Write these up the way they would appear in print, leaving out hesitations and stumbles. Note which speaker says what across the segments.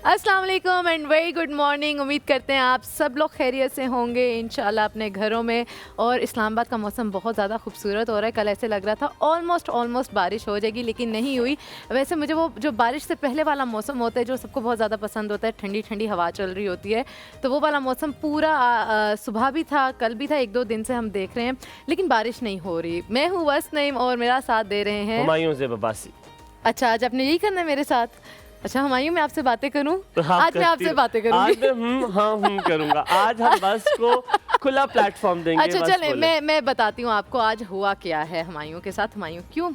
Speaker 1: अस्सलाम वालेकुम and very good morning. उम्मीद करते हैं आप सब लोग खैरियत से होंगे इंशाल्लाह अपने घरों में। और इस्लामाबाद का मौसम बहुत ज़्यादा खूबसूरत हो रहा है। कल ऐसे लग रहा था ऑलमोस्ट बारिश हो जाएगी, लेकिन नहीं हुई। वैसे मुझे वो जो बारिश से पहले वाला मौसम होता है जो सबको बहुत ज़्यादा पसंद होता है, ठंडी ठंडी हवा चल रही होती है, तो वो वाला मौसम पूरा सुबह भी था, कल भी था, 1-2 दिन से हम देख रहे हैं, लेकिन बारिश नहीं हो रही। मैं हूँ वस नईम और मेरा साथ दे रहे हैं
Speaker 2: हुमायूं ज़ेब अब्बासी।
Speaker 1: अच्छा, आज आपने यही करना है मेरे साथ? अच्छा हुमायूं, मैं आपसे बातें करूं?
Speaker 2: हाँ,
Speaker 1: आज मैं आपसे बातें करूंगी।
Speaker 2: आज मैं करूंगा। आज हम बस को खुला प्लेटफॉर्म देंगे।
Speaker 1: अच्छा चले, मैं बताती हूँ आपको आज हुआ क्या है हुमायूं के साथ। हुमायूं क्यों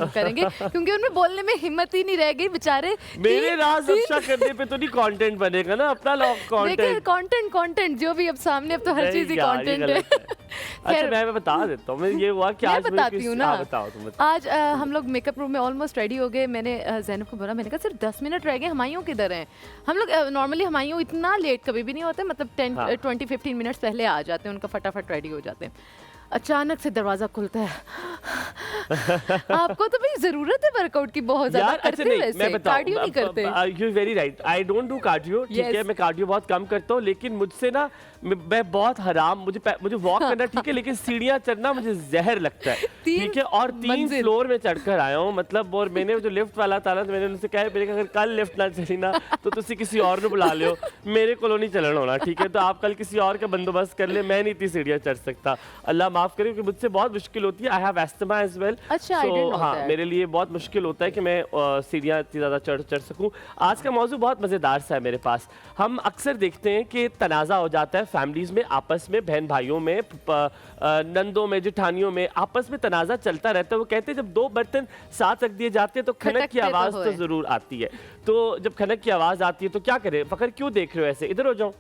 Speaker 1: करेंगे क्योंकि उनमें बोलने में हिम्मत ही नहीं रह गई बेचारे।
Speaker 2: मेरे राज अफशा करने पे तो नहीं कंटेंट बनेगा ना, अपना
Speaker 1: कंटेंट जो भी अब सामने, अब तो हर चीज ही कंटेंट है।
Speaker 2: अच्छा मैं बता देता हूँ, मैं ये हुआ कि आज
Speaker 1: बताती हूँ ना।
Speaker 2: बताओ तुम।
Speaker 1: आज हम लोग मेकअप रूम में ऑलमोस्ट रेडी हो गए। मैंने ज़ैनब को बोला, मैंने कहा सिर्फ 10 मिनट रह गए, हुमायूं किधर हैं? हम लोग नॉर्मली हुमायूं इतना लेट कभी भी नहीं होते, मतलब 10-20-15 मिनट्स पहले आ जाते हैं, उनका फटाफट रेडी हो जाते हैं। अचानक से दरवाजा खुलता है। आपको तो भाई जरूरत है वर्कआउट की बहुत ज्यादा। करते हैं वैसे, कार्डियो नहीं करते।
Speaker 2: You very right, I don't do cardio. ठीक है, मैं कार्डियो बहुत कम करता हूँ, लेकिन मुझसे ना मैं बहुत हराम, मुझे वॉक करना ठीक है, लेकिन सीढ़ियाँ चढ़ना मुझे जहर लगता है। ठीक है, और 3 फ्लोर में चढ़कर आया हूँ, मतलब। और मैंने जो लिफ्ट वाला था ना, तो मैंने उनसे कहा मेरे अगर कल लिफ्ट ना चली ना तो तुसी किसी और को बुला लियो, मेरे को नहीं चलना होना। ठीक है, तो आप कल किसी और का बंदोबस्त कर ले, मैं नहीं इतनी सीढ़ियाँ चढ़ सकता। अल्लाह माफ करे, क्योंकि मुझसे बहुत मुश्किल होती है। I have asthma as well.
Speaker 1: अच्छा,
Speaker 2: हाँ, मेरे लिए बहुत मुश्किल होता है कि मैं सीढ़ियाँ इतनी ज़्यादा चढ़ सकूँ। आज का मौजू बहुत मज़ेदार सा है मेरे पास। हम अक्सर देखते हैं कि तनाज़ा हो जाता है फैमिलीज़ में, आपस में, बहन भाइयों में, नंदों में, जेठानियों में, आपस में तनाज़ा चलता रहता है। वो कहते हैं जब 2 बर्तन साथ रख दिए जाते हैं तो खनक की आवाज़ तो ज़रूर आती है। तो जब खनक की आवाज़ आती है तो क्या करें? फ़खर क्यों देख रहे हो ऐसे? इधर हो जाओ।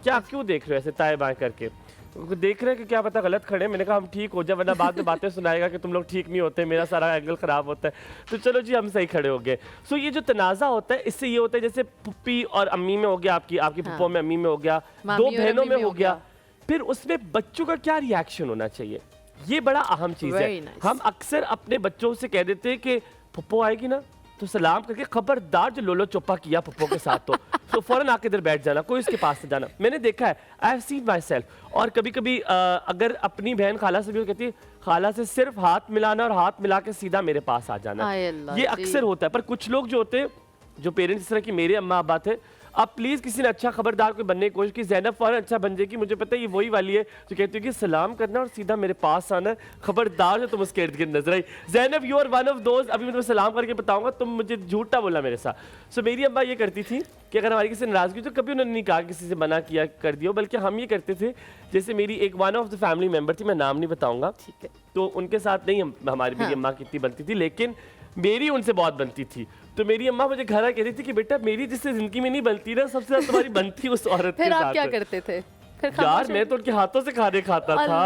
Speaker 2: क्या क्यों देख रहे हो ऐसे ताए बाएं करके? देख रहे हैं कि क्या पता गलत खड़े। मैंने कहा हम ठीक हो जाए, वरना बाद में बातें सुनाएगा कि तुम लोग ठीक नहीं होते, मेरा सारा एंगल खराब होता है। तो चलो जी, हम सही खड़े हो गए। सो ये जो तनाज़ा होता है, इससे ये होता है जैसे पुप्पी और अम्मी में हो गया, आपकी पुप्पो में, अम्मी में हो गया, 2 बहनों में हो गया, फिर उसमें बच्चों का क्या रिएक्शन होना चाहिए, ये बड़ा अहम चीज़ है। हम अक्सर अपने बच्चों से कह देते हैं कि पुप्पो आएगी ना तो सलाम करके खबरदार जो लोलो चोपा किया पप्पो के साथ तो फौरन आके इधर बैठ जाना, कोई उसके पास से जाना। मैंने देखा है, I have seen my self. और कभी कभी अगर अपनी बहन खाला से भी कहती है, खाला से सिर्फ हाथ मिलाना और हाथ मिला के सीधा मेरे पास आ जाना। ये अक्सर होता है। पर कुछ लोग जो होते हैं, जो पेरेंट्स इस तरह की, मेरे अम्मा अब्बा थे, आप प्लीज किसी ने अच्छा खबरदार कोई बनने की कोशिश की, ज़ैनब फौरन अच्छा बन जाएगी। मुझे पता है ये वही वाली है जो कहती है कि सलाम करना और सीधा मेरे पास आना, खबरदार जो तुम उसके इर्द गिर्द नजर आई। Zainab, you are one of those. अभी मैं तुम्हें सलाम करके बताऊंगा, तुम मुझे झूठा बोला मेरे साथ। सो मेरी अम्मा ये करती थी कि अगर हमारी किसी नाराजगी, तो कभी उन्होंने नहीं कहा किसी से मना किया कर दिया, बल्कि हम ये करते थे, जैसे मेरी एक one of the family member थी, मैं नाम नहीं बताऊंगा, ठीक है, तो उनके साथ नहीं हमारी मेरी अम्मा की इतनी बनती थी, लेकिन मेरी उनसे बहुत बनती थी। तो मेरी अम्मा मुझे घर आके कहती थी कि बेटा मेरी जिससे जिंदगी में नहीं बनती ना, सबसे ज्यादा तुम्हारी बनती उस औरत के साथ।
Speaker 1: फिर आप क्या करते थे?
Speaker 2: यार मैं तो उनके हाथों से खाने खाता था।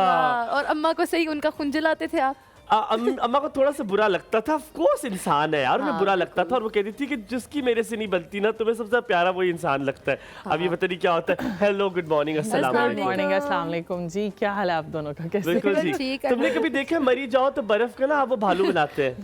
Speaker 1: और अम्मा को सही उनका खुंजलाते थे आप?
Speaker 2: अम्मा को थोड़ा सा बुरा लगता था, ऑफ कोर्स इंसान है यार, उन्हें बुरा लगता था। और वो कहती थी कि जिसकी मेरे से नहीं बनती ना, तुम्हें सबसे प्यारा वही इंसान लगता है। अब ये पता नहीं क्या होता है। हेलो, गुड मॉर्निंग, अस्सलाम
Speaker 3: वालेकुम जी, क्या हाल है आप दोनों का? कैसे?
Speaker 2: बिल्कुल जी। तुमने कभी देखा मरी जाओ तो बर्फ का ना वो भालू बनाते हैं?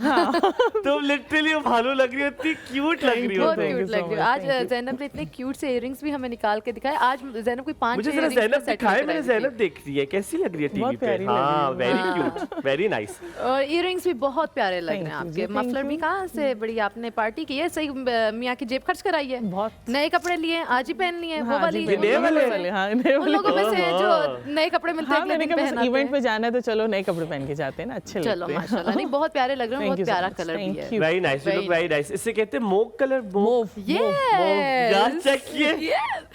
Speaker 2: तो लिटरली वो भालू लग रही होती, क्यूट लग रही होती।
Speaker 1: आज ज़ैनब ने इतने क्यूट से इयररिंग्स भी हमें निकाल के दिखाए। आज ज़ैनब कोई 5
Speaker 2: मुझे जरा ज़ैनब दिखाए, मैंने ज़ैनब देख रही है, कैसी लग रही है टीवी पे? हां, वेरी क्यूट, वेरी नाइस।
Speaker 1: और इयररिंग्स भी बहुत प्यारे लग रहे हैं आपके। मफलर भी कहाँ से बड़ी आपने पार्टी की है, सही मियाँ की जेब खर्च कराई है। बहुत नए कपड़े लिए, आज ही पहन लिए, वो वाली
Speaker 2: नए वाले।
Speaker 1: हाँ, उन लोगों में से जो नए कपड़े मिलते हैं,
Speaker 3: इवेंट पे जाना है तो चलो नए कपड़े पहन के जाते हैं ना, अच्छे लगते हैं।
Speaker 1: चलो माशाल्लाह, नहीं बहुत प्यारे लग रहे हैं, बहुत प्यारा कलर भी है।
Speaker 2: Very nice, you look very nice. इससे कहते हैं मोव कलर, मोव। यार चेक किए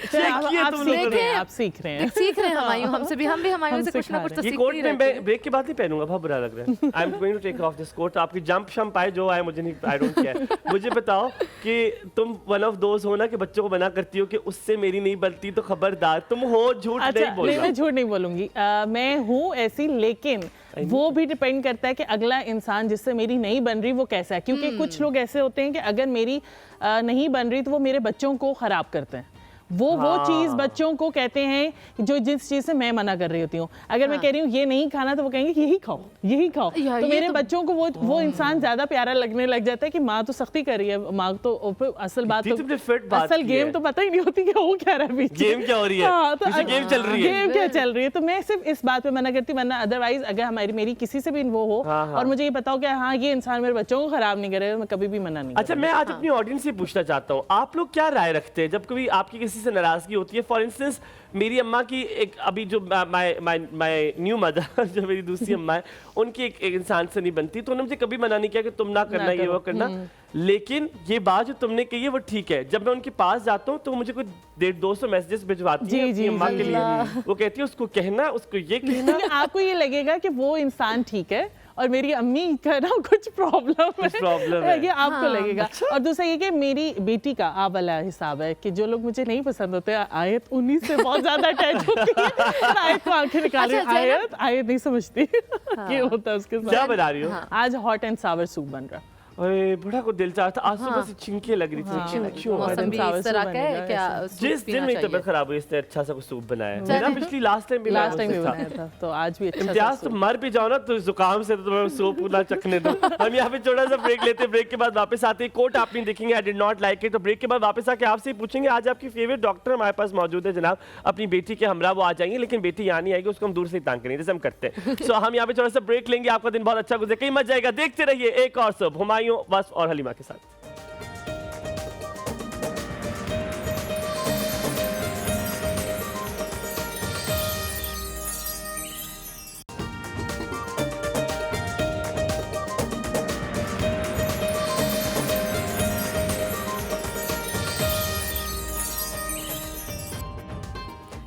Speaker 2: तुम लोग,
Speaker 3: आप सीख रहे हैं
Speaker 1: हुमायूं हमसे भी, हम भी हुमायूं से कुछ ना कुछ तो सीखते ही
Speaker 2: रहते हैं। ये कोट में ब्रेक के बाद नहीं पहनूंगा, बहुत बुरा लग रहा है। I am going to take off this coat. आपकी जंप शंप आए जो आए, मुझे नहीं, आई डोंट केयर। मुझे बताओ कि तुम वन ऑफ दोज हो ना कि बच्चों को मना करती हो कि उससे मेरी नहीं बनती, तो खबरदार तुम हो, झूठ नहीं बोलना।
Speaker 3: मैं झूठ नहीं बोलूंगी, मैं हूँ ऐसी, लेकिन वो भी डिपेंड करता है कि अगला इंसान जिससे मेरी नहीं बन रही वो कैसा है। क्योंकि कुछ लोग ऐसे होते हैं कि अगर मेरी नहीं बन रही तो वो मेरे बच्चों को खराब करते हैं, वो चीज बच्चों को कहते हैं जो जिस चीज से मैं मना कर रही होती हूँ। अगर मैं कह रही हूँ ये नहीं खाना तो वो कहेंगे कि यही खाओ, यही खाओ। तो मेरे बच्चों को वो इंसान ज्यादा प्यारा लगने लग जाता है कि माँ तो सख्ती कर रही है, माँ तो असल बात तो असल गेम तो पता ही नहीं होती कि वो क्या रहा है,
Speaker 2: गेम क्या हो रही है, गेम चल रही है,
Speaker 3: गेम क्या चल रही है। तो मैं सिर्फ इस बात पे मना करती, वरना अदरवाइज अगर मेरी किसी से भी वो हो और मुझे ये पता हो कि हाँ ये इंसान मेरे बच्चों को खराब नहीं करेगा, मैं कभी भी मना नहीं।
Speaker 2: अच्छा, मैं आज अपनी ऑडियंस से पूछना चाहता हूँ, आप लोग क्या राय रखते हैं जब कभी आपकी किसी से नाराजगी होती है? फॉर इंस्टेंस मेरी अम्मा की एक अभी जो माय न्यू मदर जो मेरी दूसरी अम्मा है, उनकी एक इंसान से नहीं बनती, तो उन्होंने मुझे कभी मना नहीं किया कि तुम ना करना ये वो करना, लेकिन ये बात जो तुमने कही है वो ठीक है। जब मैं उनके पास जाता हूँ तो मुझे कुछ 150-200 मैसेजेस भिजवाती है अपनी अम्मा के लिए, वो कहती है उसको कहना, उसको ये कहना।
Speaker 3: आपको ये लगेगा कि वो इंसान ठीक है और मेरी अम्मी का ना कुछ प्रॉब्लम है, ये आपको लगेगा। अच्छा? और दूसरा ये कि मेरी बेटी का आप वाला हिसाब है कि जो लोग मुझे नहीं पसंद होते, आयत उन्हीं से बहुत ज्यादा अटैच होती है। आयत को आंखें निकाल रही है, आयत नहीं समझती ये होता है उसके साथ।
Speaker 2: क्या बना रही हो?
Speaker 3: आज हॉट एंड सावर सूप बन रहा है।
Speaker 2: अरे बड़ा को दिल चाहता, आज सुबह से छिंके लग रही थी।
Speaker 1: मौसम भी इस तरह का है क्या?
Speaker 2: जिस दिन मेरी तबीयत खराब हुई इसने अच्छा सा कुछ सूप बनाया। मेरा पिछली लास्ट टाइम भी
Speaker 3: बनाया था, तो आज भी अच्छा।
Speaker 2: इम्तियाज तो मर भी जाओ ना तो जुकाम से तो तुम्हें सूप ना चखने दो। हम यहाँ पे छोटा सा ब्रेक लेते हैं, ब्रेक के बाद वापस आते हैं। कोट आपने देखेंगे I did not like it, तो ब्रेक के बाद वापस आके आपसे पूछेंगे। आज आपकी फेवरेट डॉक्टर हमारे पास मौजूद है जनाब, अपनी बेटी के हमरा वो आ जाएंगे, लेकिन बेटी यहाँ नहीं आएगी, उसको हम दूर से ही तांग करेंगे जैसे हम करते हैं। सो हम यहाँ पे थोड़ा सा ब्रेक लेंगे, आपका दिन बहुत अच्छा गुजरे, कहीं मत जाएगा, देखते रहिए एक और सब हुमायूं वस्फ और हलीमा के साथ।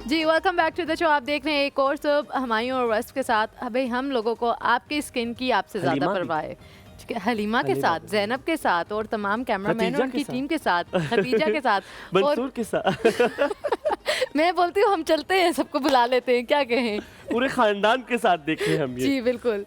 Speaker 1: जी welcome back to the show. आप देख रहे हैं एक और सब हुमायूं और वस्फ के साथ। भाई हम लोगों को आपकी स्किन की आपसे ज्यादा परवाह है। हलीमा के साथ, जैनब के साथ और तमाम कैमरामैन और उनकी टीम के साथ, खदीजा के साथ,
Speaker 2: मंसूर के साथ।
Speaker 1: मैं बोलती हूँ हम चलते हैं, सबको बुला लेते हैं, क्या कहें?
Speaker 2: पूरे खानदान के साथ देखें हम ये।
Speaker 1: जी बिल्कुल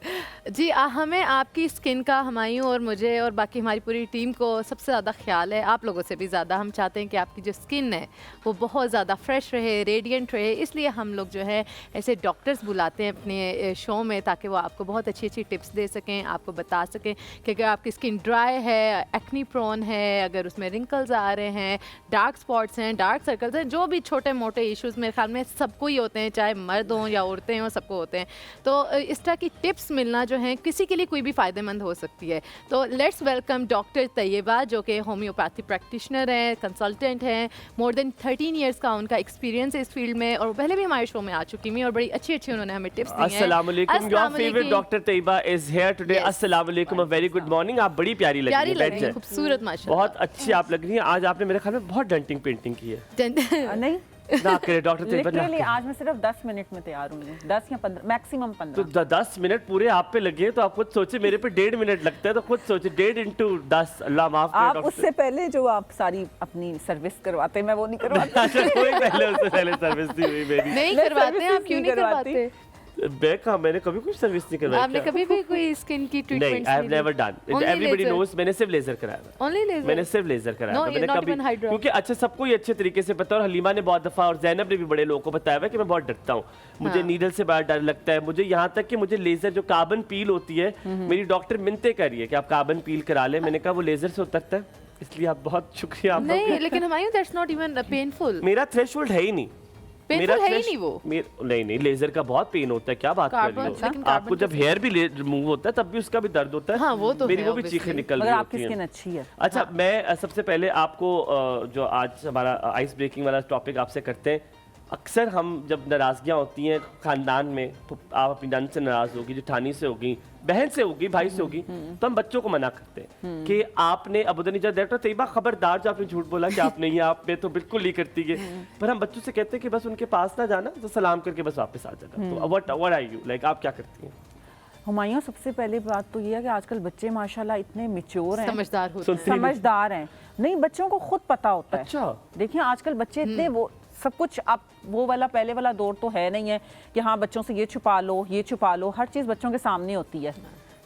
Speaker 1: जी। हमें आपकी स्किन का, हुमायूं और मुझे और बाकी हमारी पूरी टीम को सबसे ज़्यादा ख्याल है, आप लोगों से भी ज़्यादा। हम चाहते हैं कि आपकी जो स्किन है वो बहुत ज़्यादा फ्रेश रहे, रेडिएंट रहे, इसलिए हम लोग जो है ऐसे डॉक्टर्स बुलाते हैं अपने शो में, ताकि वो आपको बहुत अच्छी अच्छी टिप्स दे सकें, आपको बता सकें कि अगर आपकी स्किन ड्राई है, एक्नी प्रोन है, अगर उसमें रिंकल्स आ रहे हैं, डार्क स्पॉट्स हैं, डार्क सर्कल्स हैं, जो भी छोटे मोटे इश्यूज़ मेरे ख्याल में सबको ही होते हैं, चाहे मर्द हों या औरतें हों, सबको होते हैं। तो इस तरह की टिप्स मिलना जो है किसी के लिए कोई भी फ़ायदेमंद हो सकती है। तो लेट्स वेलकम डॉक्टर तैयबा, जो कि होम्योपैथी प्रैक्टिशनर हैं, कंसल्टेंट हैं, मोर देन 13 इयर्स का उनका एक्सपीरियंस है इस फील्ड में, और पहले भी हमारे शो में आ चुकी हैं और बड़ी अच्छी अच्छी उन्होंने हमें टिप्स दी हैं।
Speaker 2: अस्सलाम वालेकुम, your favourite doctor Tayyaba is here today. अस्सलाम वालेकुम, अ वेरी गुड मॉर्निंग। आप बड़ी प्यारी लग रही हैं,
Speaker 1: खूबसूरत माशाल्लाह,
Speaker 2: बहुत अच्छी आप लग रही हैं। आज आपने मेरे ख्याल में बहुत डेंटिंग पेंटिंग की है।
Speaker 4: नहीं
Speaker 2: ना करे डॉक्टर तैयबा,
Speaker 4: लिटरली आज मैं सिर्फ 10 मिनट में तैयार हुई, 10 या 15, मैक्सिमम 15।
Speaker 2: तो 10 मिनट पूरे आप पे लगे तो आप खुद सोचे, मेरे पे 1.5 मिनट लगता है, तो खुद सोचे 1.5 into 10, अल्लाह माफ करे
Speaker 4: आप
Speaker 2: डॉक्टर।
Speaker 4: उससे पहले जो आप सारी अपनी सर्विस करवाते, मैं वो नहीं करवाती।
Speaker 2: अच्छा, कोई पहले उससे पहले सर्विस नहीं हुई मेरी।
Speaker 1: नहीं करवाते हैं आप, क्यों नहीं करवाते?
Speaker 2: मैंने कभी कुछ सर्विस नहीं करवाई।
Speaker 1: आपने कभी भी कोई स्किन की ट्रीटमेंट
Speaker 2: नहीं, I have never done, everybody knows, मैंने सिर्फ लेजर कराया।
Speaker 1: Only laser? मैंने
Speaker 2: सिर्फ लेजर कराया।
Speaker 1: No,
Speaker 2: मैंने कभी, क्योंकि अच्छा सबको ये अच्छे तरीके से पता है, और हलीमा ने बहुत दफा और जैनब ने भी बड़े लोगों को बताया है कि मैं बहुत डरता हूँ, मुझे नीडल से बड़ा डर लगता है। मुझे यहाँ तक कि मुझे लेजर जो कार्बन पील होती है, मेरी डॉक्टर मिन्नतें कर रही है कि आप कार्बन पील करा लें। मैंने कहा वो लेजर से उतरता है, इसलिए आप बहुत शुक्रिया।
Speaker 1: नहीं, लेकिन हमारे दैट्स नॉट इवन पेनफुल।
Speaker 2: मेरा थ्रेशोल्ड है ही नहीं,
Speaker 1: पेनफुल है ही नहीं वो।
Speaker 2: नहीं, लेजर का बहुत पेन होता है, क्या बात कर रही हो? आपको जब हेयर भी रिमूव होता है तब भी उसका भी दर्द होता है।
Speaker 1: हाँ, वो तो
Speaker 2: मेरी वो भी चीखें निकल रही होती हैं।
Speaker 4: आपकी स्किन अच्छी है।
Speaker 2: अच्छा, मैं सबसे पहले आपको जो आज हमारा आइस ब्रेकिंग वाला टॉपिक आपसे करते हैं। अक्सर हम जब नाराजगियाँ होती हैं खानदान में, तो आप अपनी नंद से नाराज होगी, जेठानी से होगी, बहन से होगी, भाई से होगी, तो हम बच्चों को मना करते हैं कि आपने अबूदनी डायरेक्टर तैयबा खबरदार जो आपने झूठ बोला कि आपने ये, आप में तो बिल्कुल नहीं करती है। पर हम बच्चों से कहते हैं कि बस उनके पास ना जाना, तो सलाम करके बस वापस आ जाना। तो व्हाट आर यू लाइक, आप क्या करती हैं?
Speaker 4: हुमायूं, सबसे पहले बात तो ये है कि आजकल बच्चे माशाल्लाह इतने मैच्योर हैं,
Speaker 1: समझदार
Speaker 4: हैं। नहीं, बच्चों को खुद पता होता है।
Speaker 2: अच्छा,
Speaker 4: देखिए आजकल बच्चे इतने वो सब कुछ, आप वो वाला पहले वाला दौर तो है नहीं है कि हाँ बच्चों से ये छुपा लो, ये छुपा लो, हर चीज़ बच्चों के सामने होती है।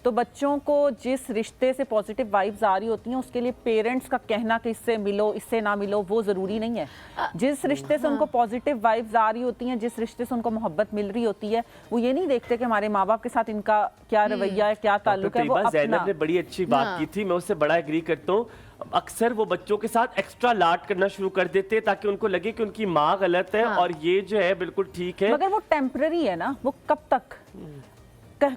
Speaker 4: तो बच्चों को जिस रिश्ते से पॉजिटिव वाइब्स आ रही होती हैं उसके लिए पेरेंट्स का कहना कि इससे मिलो इससे ना मिलो वो ज़रूरी नहीं है। जिस रिश्ते से उनको पॉजिटिव वाइब्स आ रही होती हैं, जिस रिश्ते से उनको मोहब्बत मिल रही होती है, वो ये नहीं देखते कि हमारे माँ बाप के साथ इनका क्या रवैया है, क्या ताल्लुक है। वो
Speaker 2: ज़ैनब ने बड़ी अच्छी बात की थी, मैं उससे बड़ा एग्री करता हूँ। अक्सर वो बच्चों के साथ एक्स्ट्रा लाड करना शुरू कर देते हैं ताकि उनको लगे कि उनकी माँ गलत है और ये जो है बिल्कुल ठीक है।
Speaker 4: मगर वो टेम्पररी है ना, वो कब तक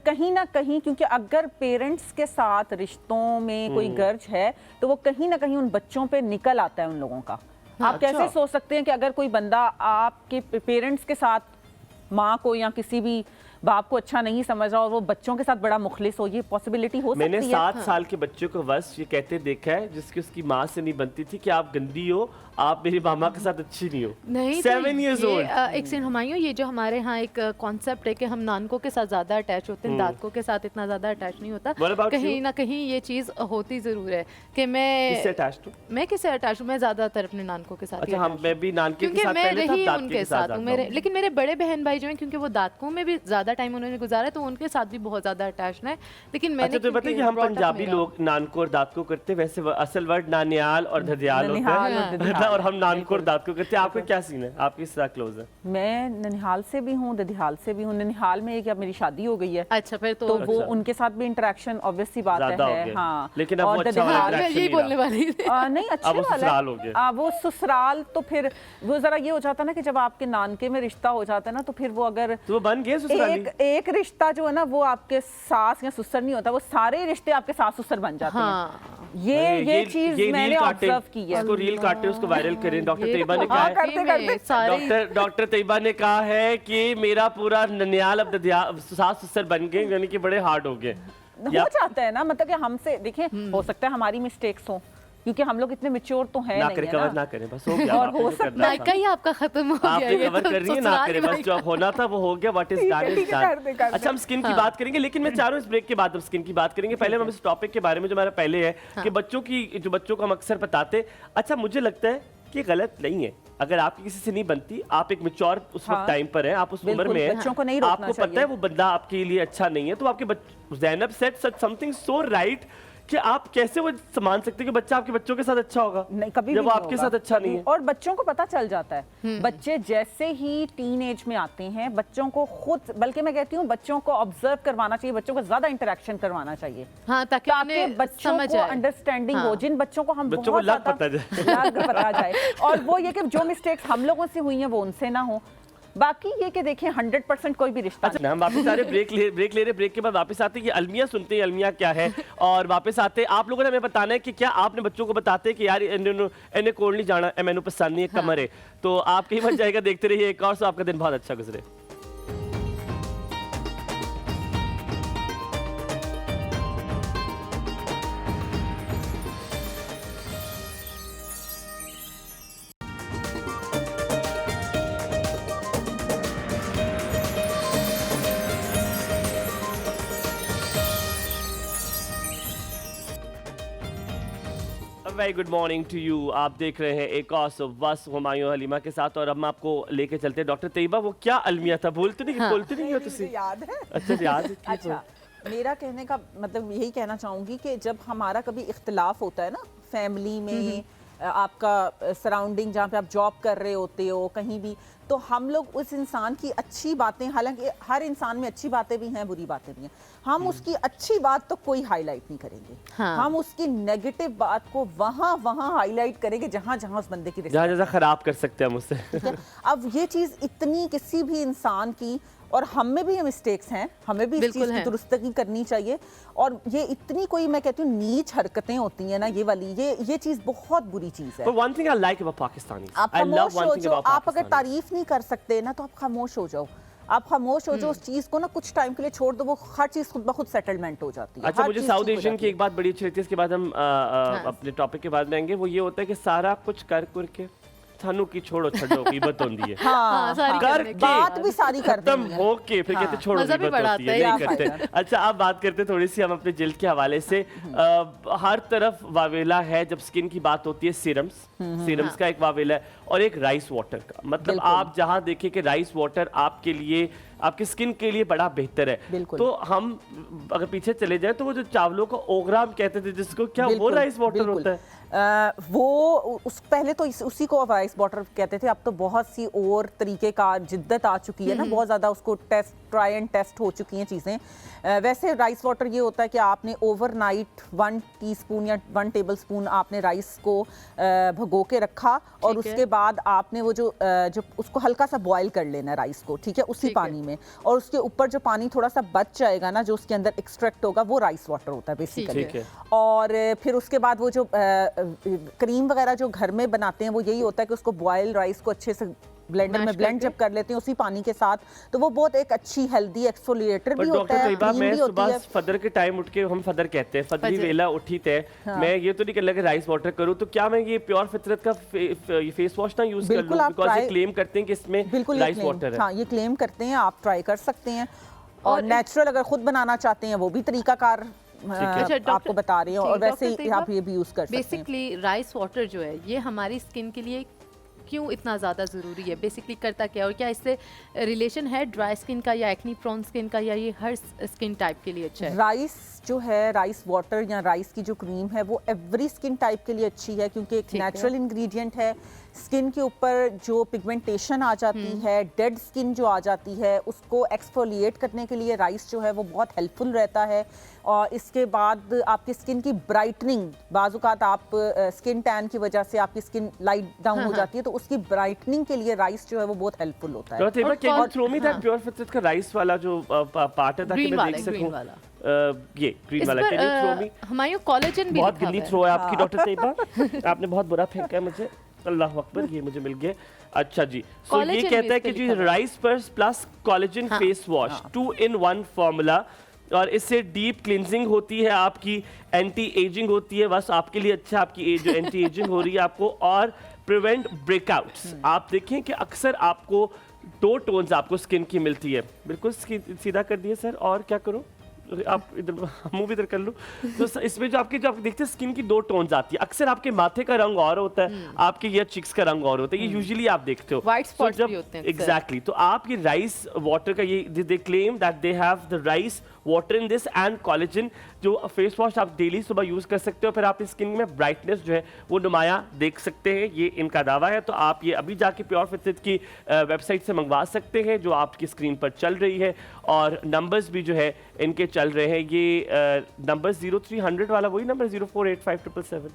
Speaker 4: कहीं ना कहीं, क्योंकि अगर पेरेंट्स के साथ रिश्तों में कोई गर्ज है तो वो कहीं ना कहीं उन बच्चों पे निकल आता है उन लोगों का। आप कैसे सोच सकते हैं कि अगर कोई बंदा आपके पेरेंट्स के साथ माँ को या किसी भी बाप को अच्छा नहीं समझ रहा और वो बच्चों के साथ बड़ा मुखलिस हो, ये पॉसिबिलिटी हो सकती है।
Speaker 2: मैंने 7 साल के बच्चों को बस ये कहते देखा है जिसकी उसकी माँ से नहीं बनती थी कि आप गंदी हो, आप मेरी मामा के साथ अच्छी नहीं हो।
Speaker 1: नहीं
Speaker 2: 7 years old।
Speaker 1: एक सेकंड हुमायूं, ये जो हमारे यहाँ एक कॉन्सेप्ट है कि हम नानकों के साथ ज्यादा अटैच होते हैं, दादकों के साथ इतना ज्यादा अटैच नहीं होता। कहीं ना कहीं ये चीज होती जरूर है कि मैं किससे अटैच हूँ। मैं ज्यादातर अपने नानकों के साथ।
Speaker 2: अच्छा, मैं भी नानके के साथ
Speaker 1: मैं रही उनके साथ हूँ मेरे, लेकिन मेरे बड़े बहन भाई जो हैं क्योंकि वो दादकों में भी ज्यादा टाइम उन्होंने गुजारा तो उनके साथ भी बहुत ज्यादा अटैच है। लेकिन मैंने
Speaker 2: तो पता है कि हम पंजाबी लोग नानको और दादको करते, वैसे असल वर्ड नानियाल और ददियाल होता है और हम नानको और दादको करते हैं। आपका क्या सीन है, आप किस साथ क्लोज है?
Speaker 4: मैं ननिहाल से भी हूँ, ददियाल से भी हूँ। ननिहाल में क्या मेरी शादी हो गई है।
Speaker 1: अच्छा, फिर तो
Speaker 4: वो उनके साथ भी इंटरेक्शन ऑब्वियस सी बात है। हाँ,
Speaker 2: लेकिन अब वो अच्छा
Speaker 1: यही बोलने वाली
Speaker 4: नहीं, अच्छे वाला है वो ससुराल। तो फिर वो जरा ये हो जाता ना कि जब आपके नानके में रिश्ता हो जाता है ना तो फिर वो अगर
Speaker 2: तो वो बन गए ससुराली।
Speaker 4: एक रिश्ता जो है ना वो आपके सास या ससुर नहीं होता, वो सारे रिश्ते आपके सास ससुर बन जाते हैं। ये चीज मैंने ऑब्जर्व की है।
Speaker 2: उसको रील काटे, उसको वायरल करें। डॉक्टर तैयबा ने कहा है, डॉक्टर तैयबा ने कहा है कि मेरा पूरा ननियाल अब सास ससुर बन गए, यानी कि बड़े हार्ड हो गए।
Speaker 4: हो जाता है ना, मतलब कि हमसे देखिए हो सकता है हमारी मिस्टेक्स हो क्योंकि हम लोग इतने मैच्योर तो हैं नहीं है
Speaker 2: ना करें बस हो गया।
Speaker 4: और हो सकता है
Speaker 1: कहीं आपका खत्म हो गया,
Speaker 2: आप कवर कर रही है ना करें बस, जो होना था वो हो गया। What is done is done. अच्छा, हम स्किन की बात करेंगे, लेकिन मैं चाह रहा हूं इस ब्रेक के बाद हम स्किन की बात करेंगे। पहले हम इस टॉपिक के बारे में जो हमारा पहले है कि बच्चों को हम अक्सर बताते। अच्छा, मुझे लगता है कि गलत नहीं है अगर आपकी किसी से नहीं बनती, आप एक मैच्योर उस वक्त टाइम पर हैं, आप उस उम्र में हैं,
Speaker 4: बच्चों को नहीं रोकना
Speaker 2: आपको पता है वो बंदा आपके लिए अच्छा नहीं है, तो आपके ज़ैनब सेड सच समथिंग सो राइट कि आप कैसे वो मान सकते हैं कि बच्चा आपके बच्चों के साथ अच्छा होगा
Speaker 4: नहीं, कभी
Speaker 2: जब आपके साथ अच्छा नहीं है।
Speaker 4: और बच्चों को पता चल जाता है। बच्चे जैसे ही टीन एज में आते हैं बच्चों को खुद, बल्कि मैं कहती हूँ बच्चों को ऑब्जर्व करवाना चाहिए, बच्चों को ज्यादा इंटरेक्शन करवाना चाहिए।
Speaker 1: हाँ, ताकि
Speaker 4: बच्चों को अंडरस्टैंडिंग हो। जिन बच्चों को हम
Speaker 2: बच्चों को लग
Speaker 4: पता जाए और वो ये कि जो मिस्टेक्स हम लोगों से हुई हैं वो उनसे ना हो। बाकी ये कि देखिए 100% कोई भी रिश्ता।
Speaker 2: अच्छा, हम वापस आ रहे, ब्रेक ले रहे। ब्रेक के बाद वापस आते हैं कि अलमिया सुनते हैं, अलमिया क्या है, और वापस आते हैं। आप लोगों ने हमें बताना है कि क्या आपने बच्चों को बताते कि यार इन्हें कोल नहीं जाना, मैनू पसंद नहीं है, कमर है, तो आप कहीं मत जाएगा। देखते रहिए एक और, आपका दिन बहुत अच्छा गुजरे। Very good morning to you. आप देख रहे हैं एक और बस हुमायूं हलीमा के साथ, और हम आपको लेके चलते हैं डॉक्टर तैयबा। वो क्या अलमिया था, बोलते नहीं हो तुसी?
Speaker 4: याद है।
Speaker 2: अच्छा, याद है।
Speaker 4: अच्छा, मेरा कहने का मतलब यही कहना चाहूंगी कि जब हमारा कभी इख्तिलाफ होता है ना फैमिली में, आपका सराउंडिंग जहाँ पे आप जॉब कर रहे होते हो कहीं भी, तो हम लोग उस इंसान की अच्छी बातें, हालांकि हर इंसान में अच्छी बातें भी हैं बुरी बातें भी हैं, हम उसकी अच्छी बात तो कोई हाईलाइट नहीं करेंगे। हम उसकी नेगेटिव बात को वहाँ हाईलाइट करेंगे जहाँ उस बंदे की
Speaker 2: जहाँ खराब कर सकते हैं हम उससे।
Speaker 4: अब ये चीज़ इतनी किसी भी इंसान की, और हम में भी ये मिस्टेक्स हैं, हमें भी इस चीज़ की दुरुस्तगी करनी चाहिए। और ये इतनी कोई, मैं कहती हूँ, नीच हरकतें होती हैं ना, ये वाली ये चीज़ बहुत बुरी चीज़ है।
Speaker 2: But one thing I like about Pakistanis,
Speaker 4: आप खामोश हो जाओ। आप अगर तारीफ नहीं कर सकते ना तो आप खामोश हो जाओ। आप खामोश हो जाओ, उस चीज को ना कुछ टाइम के लिए छोड़ दो, वो हर चीज खुद ब खुद सेटलमेंट हो जाती है।
Speaker 2: अच्छा, मुझे साउथ एशियन की एक बात बड़ी अच्छी लगती है, इसके बाद हम अपने टॉपिक के बाद में आएंगे। वो ये होता है कि सारा कुछ कर के थानू की छोड़ो छड्डो कीमत होती है
Speaker 4: हाँ,
Speaker 1: सारी
Speaker 2: कर
Speaker 1: करने की
Speaker 4: बात
Speaker 1: बात।
Speaker 4: भी सारी करते
Speaker 2: खत्म
Speaker 4: हैं।
Speaker 2: होके फिर कहते छोड़ो
Speaker 1: मजा भी
Speaker 2: कीमत
Speaker 1: बढ़ाता
Speaker 2: होती है,
Speaker 1: है,
Speaker 2: नहीं
Speaker 4: क्या
Speaker 2: करते।
Speaker 4: फायदा।
Speaker 2: अच्छा अब बात करते हैं थोड़ी सी हम अपने जिल्द के हवाले से हर तरफ वावेला है जब स्किन की बात होती है। सीरम्स का एक वावेला है और एक राइस वाटर का। मतलब
Speaker 4: बिल्कुल।
Speaker 2: आप जहां देखें कि राइस वाटर आपके लिए, आपकी स्किन के लिए बड़ा बेहतर है।
Speaker 4: बिल्कुल।
Speaker 2: तो हम अगर पीछे चले जाएं तो वो जो चावलों का ओगरा हम कहते थे जिसको, क्या वो
Speaker 4: बिल्कुल,
Speaker 2: राइस वाटर
Speaker 4: बिल्कुल।
Speaker 2: होता है?
Speaker 4: वो उस पहले तो उसी को राइस वाटर कहते थे। अब तो बहुत सी और तरीके का जिद्दत आ चुकी है ना, बहुत ज़्यादा उसको ट्राई एंड टेस्ट हो चुकी हैं चीज़ें। वैसे राइस वाटर ये होता है कि आपने ओवरनाइट 1 टीस्पून या 1 टेबलस्पून आपने राइस को भगो के रखा और
Speaker 1: ठीक है।
Speaker 4: उसके बाद आपने वो जो उसको हल्का सा बॉयल कर लेना है राइस को, ठीक है, उसी
Speaker 1: ठीक है।
Speaker 4: पानी में। और उसके ऊपर जो पानी थोड़ा सा बच जाएगा ना, जो उसके अंदर एक्सट्रैक्ट होगा, वो राइस वाटर होता है बेसिकली।
Speaker 2: ठीक है।
Speaker 4: और फिर उसके बाद वो जो क्रीम वगैरह जो घर में बनाते हैं वो यही होता है कि उसको बॉयल राइस को अच्छे से ब्लेंडर में
Speaker 1: Mash
Speaker 4: ब्लेंड
Speaker 1: करके।
Speaker 4: जब कर लेते हैं उसी पानी के साथ, तो वो बहुत एक अच्छी हेल्दी एक्सफोलिएटर
Speaker 2: पर
Speaker 4: भी होता
Speaker 2: डॉक्टर
Speaker 4: है,
Speaker 2: तैयबा,
Speaker 4: क्रीम
Speaker 2: मैं
Speaker 4: भी होती
Speaker 2: सुबह
Speaker 4: है।
Speaker 2: फजर के टाइम उठ के, हम फजर कहते हैं, फजरी
Speaker 1: फजर।
Speaker 2: वेला उठी थे, मैं ये तो नहीं कर लगा राइस वाटर करूं, तो क्या मैं ये प्योर फितरत का फेस वॉश ना यूज कर
Speaker 4: बिल्कुल,
Speaker 2: लूं?
Speaker 4: आप
Speaker 2: बिकॉज़ ये
Speaker 4: try-
Speaker 2: क्लेम करते हैं कि इसमें
Speaker 4: बिल्कुल ये
Speaker 2: राइस
Speaker 4: claim-
Speaker 2: वाटर है।
Speaker 4: हाँ, ये क्लेम करते हैं, आप ट्राई कर सकते हैं। और
Speaker 1: और
Speaker 4: नेचुरल अगर खुद बनाना चाहते हैं वो भी तरीकाकार
Speaker 1: अच्छा, डॉक्टर-
Speaker 4: आपको बता रही हूँ। और
Speaker 1: ठीक,
Speaker 4: वैसे
Speaker 1: डॉक्टर
Speaker 4: ही
Speaker 1: तैयबा,
Speaker 4: आप ये भी यूज कर सकते हैं।
Speaker 1: बेसिकली राइस वाटर जो है ये हमारी स्किन के लिए क्यों इतना ज़्यादा ज़रूरी है? बेसिकली करता क्या है और क्या इससे रिलेशन है ड्राई स्किन का या एक्नी प्रोन स्किन का, या ये हर स्किन टाइप के लिए अच्छा है?
Speaker 4: राइस जो है, राइस वाटर या राइस की जो क्रीम है वो एवरी स्किन टाइप के लिए अच्छी है, क्योंकि एक
Speaker 1: ठीक है।
Speaker 4: नेचुरल इंग्रेडिएंट है। स्किन के ऊपर जो पिगमेंटेशन आ जाती है, डेड स्किन जो आ जाती है, उसको एक्सफोलिएट करने के लिए राइस जो है वो बहुत हेल्पफुल रहता है। और इसके बाद आपकी स्किन की ब्राइटनिंग, बाज़-औक़ात आप स्किन टैन की वजह से आपकी स्किन लाइट डाउन हो जाती है, तो उसकी ब्राइटनिंग के लिए राइस जो है वो बहुत हेल्पफुल होता है।
Speaker 2: डॉक्टर तैयबा,
Speaker 1: और
Speaker 2: कैन यू
Speaker 1: कौन-
Speaker 2: थ्रो मी दैट
Speaker 1: हाँ।
Speaker 2: प्योर फितरत का राइस वाला जो पार्ट है ताकि
Speaker 1: ग्रीन
Speaker 2: मैं
Speaker 1: वाला,
Speaker 2: देख
Speaker 1: ग्रीन
Speaker 2: सकूं?
Speaker 1: वाला।
Speaker 2: ये ग्रीन
Speaker 1: इस
Speaker 2: वाला, कैन यू थ्रो मी?
Speaker 1: पर हमायूं कोलेजन भी
Speaker 2: बहुत
Speaker 1: लिखा
Speaker 2: गिल्ली
Speaker 1: हुआ है।
Speaker 2: थ्रो है आपकी डॉक्टर तैयबा, आपने बहुत बुरा फेंका है मुझे। अल्लाह अकबर, ये मुझे मिल गया। अच्छा जी, सो ये
Speaker 1: Collagen भी
Speaker 2: कहता है
Speaker 1: इस पे
Speaker 2: कि जी
Speaker 1: लिखा हुआ है।
Speaker 2: राइस प्लस कोलेजन
Speaker 1: हाँ।
Speaker 2: फेस वॉश 2 in 1 फॉर्मूला, और इससे डीप क्लिनजिंग होती है आपकी, एंटी एजिंग होती है, बस आपके लिए अच्छा, आपकी एज जो एंटी एजिंग हो रही है आपको, और प्रिवेंट ब्रेकआउट्स। आप देखें कि अक्सर आपको 2 टोन्स आपको स्किन की मिलती है। बिल्कुल सीधा कर दिए सर, और क्या करूं? आप इधर मुंह भी इधर कर लो। तो इसमें जो आपके, जो आप देखते हैं स्किन की 2 टोन्स आती है। अक्सर आपके माथे का रंग और होता है, आपके ये चिक्स का रंग और होता है, ये यूजुअली आप देखते हो।
Speaker 1: White spots
Speaker 2: जब
Speaker 1: भी होते हैं अक्सर।
Speaker 2: एग्जैक्टली, तो आप ये राइस वाटर का ये they claim that they have the rice water in this and collagen, जो फेस वॉश आप डेली सुबह यूज कर सकते हो, फिर आप स्किन में ब्राइटनेस जो है वो नुमाया देख सकते हैं, ये इनका दावा है। तो आप ये अभी जाके प्योर फितरत की वेबसाइट से मंगवा सकते हैं जो आपकी स्क्रीन पर चल रही है, और नंबर्स भी जो है इनके चल रहे हैं। ये नंबर 0300 वाला वही नंबर 048577,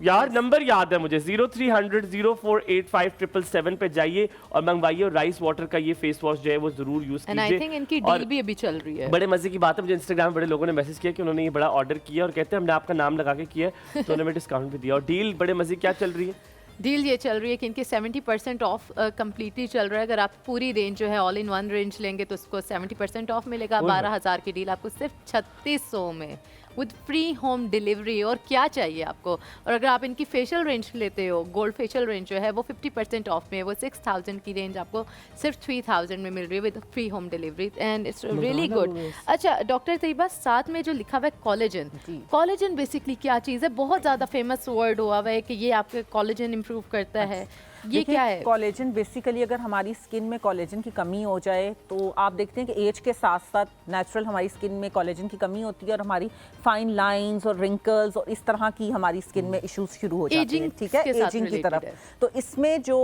Speaker 2: यार नंबर याद है मुझे, 0300 048577 पे जाइए और मंगवाइए, और राइस वाटर का ये फेस वॉश जो है वो जरूर यूज
Speaker 1: एंड आई थिंक
Speaker 2: कीजिए।
Speaker 1: इनकी
Speaker 2: और
Speaker 1: डील भी अभी चल रही है।
Speaker 2: बड़े मजे की बात है, मुझे इंस्टाग्राम बड़े लोगों ने मैसेज किया कि उन्होंने ये बड़ा ऑर्डर किया और कहते हैं हमने आपका नाम लगा के किया है, तो उन्होंने डिस्काउंट भी दिया। और डील बड़े मजे क्या चल रही है?
Speaker 1: डील ये चल रही है कि इनके 70% ऑफ कम्प्लीटली चल रहा है। अगर आप पूरी रेंज जो है ऑल इन वन रेंज लेंगे तो उसको 70% ऑफ मिलेगा।
Speaker 2: ओह।
Speaker 1: 12,000 की डील आपको सिर्फ 3600 में विद फ्री होम डिलीवरी। और क्या चाहिए आपको? और अगर आप इनकी फेशियल रेंज लेते हो, गोल्ड फेशियल रेंज जो है वो 50% ऑफ में है। वो 6000 की रेंज आपको सिर्फ 3000 में मिल रही है with free home delivery, and it's really good. अच्छा डॉक्टर तैयबा, साथ में जो लिखा हुआ है कोलेजन, कोलेजन बेसिकली क्या चीज़ है? बहुत ज़्यादा फेमस वर्ड हुआ हुआ है कि ये आपके कोलेजन इम्प्रूव करता है, ये क्या है?
Speaker 4: कोलेजन बेसिकली, अगर हमारी स्किन में कोलेजन की कमी हो जाए तो आप देखते हैं कि एज के साथ साथ नेचुरल हमारी स्किन में कोलेजन की कमी होती है, और हमारी फाइन लाइंस और रिंकल्स और इस तरह की हमारी स्किन में इश्यूज शुरू हो जाते हैं।
Speaker 1: Aging
Speaker 4: ठीक है,
Speaker 1: के साथ
Speaker 4: एजिंग की
Speaker 1: related
Speaker 4: तरफ।
Speaker 1: है।
Speaker 4: तो इसमें जो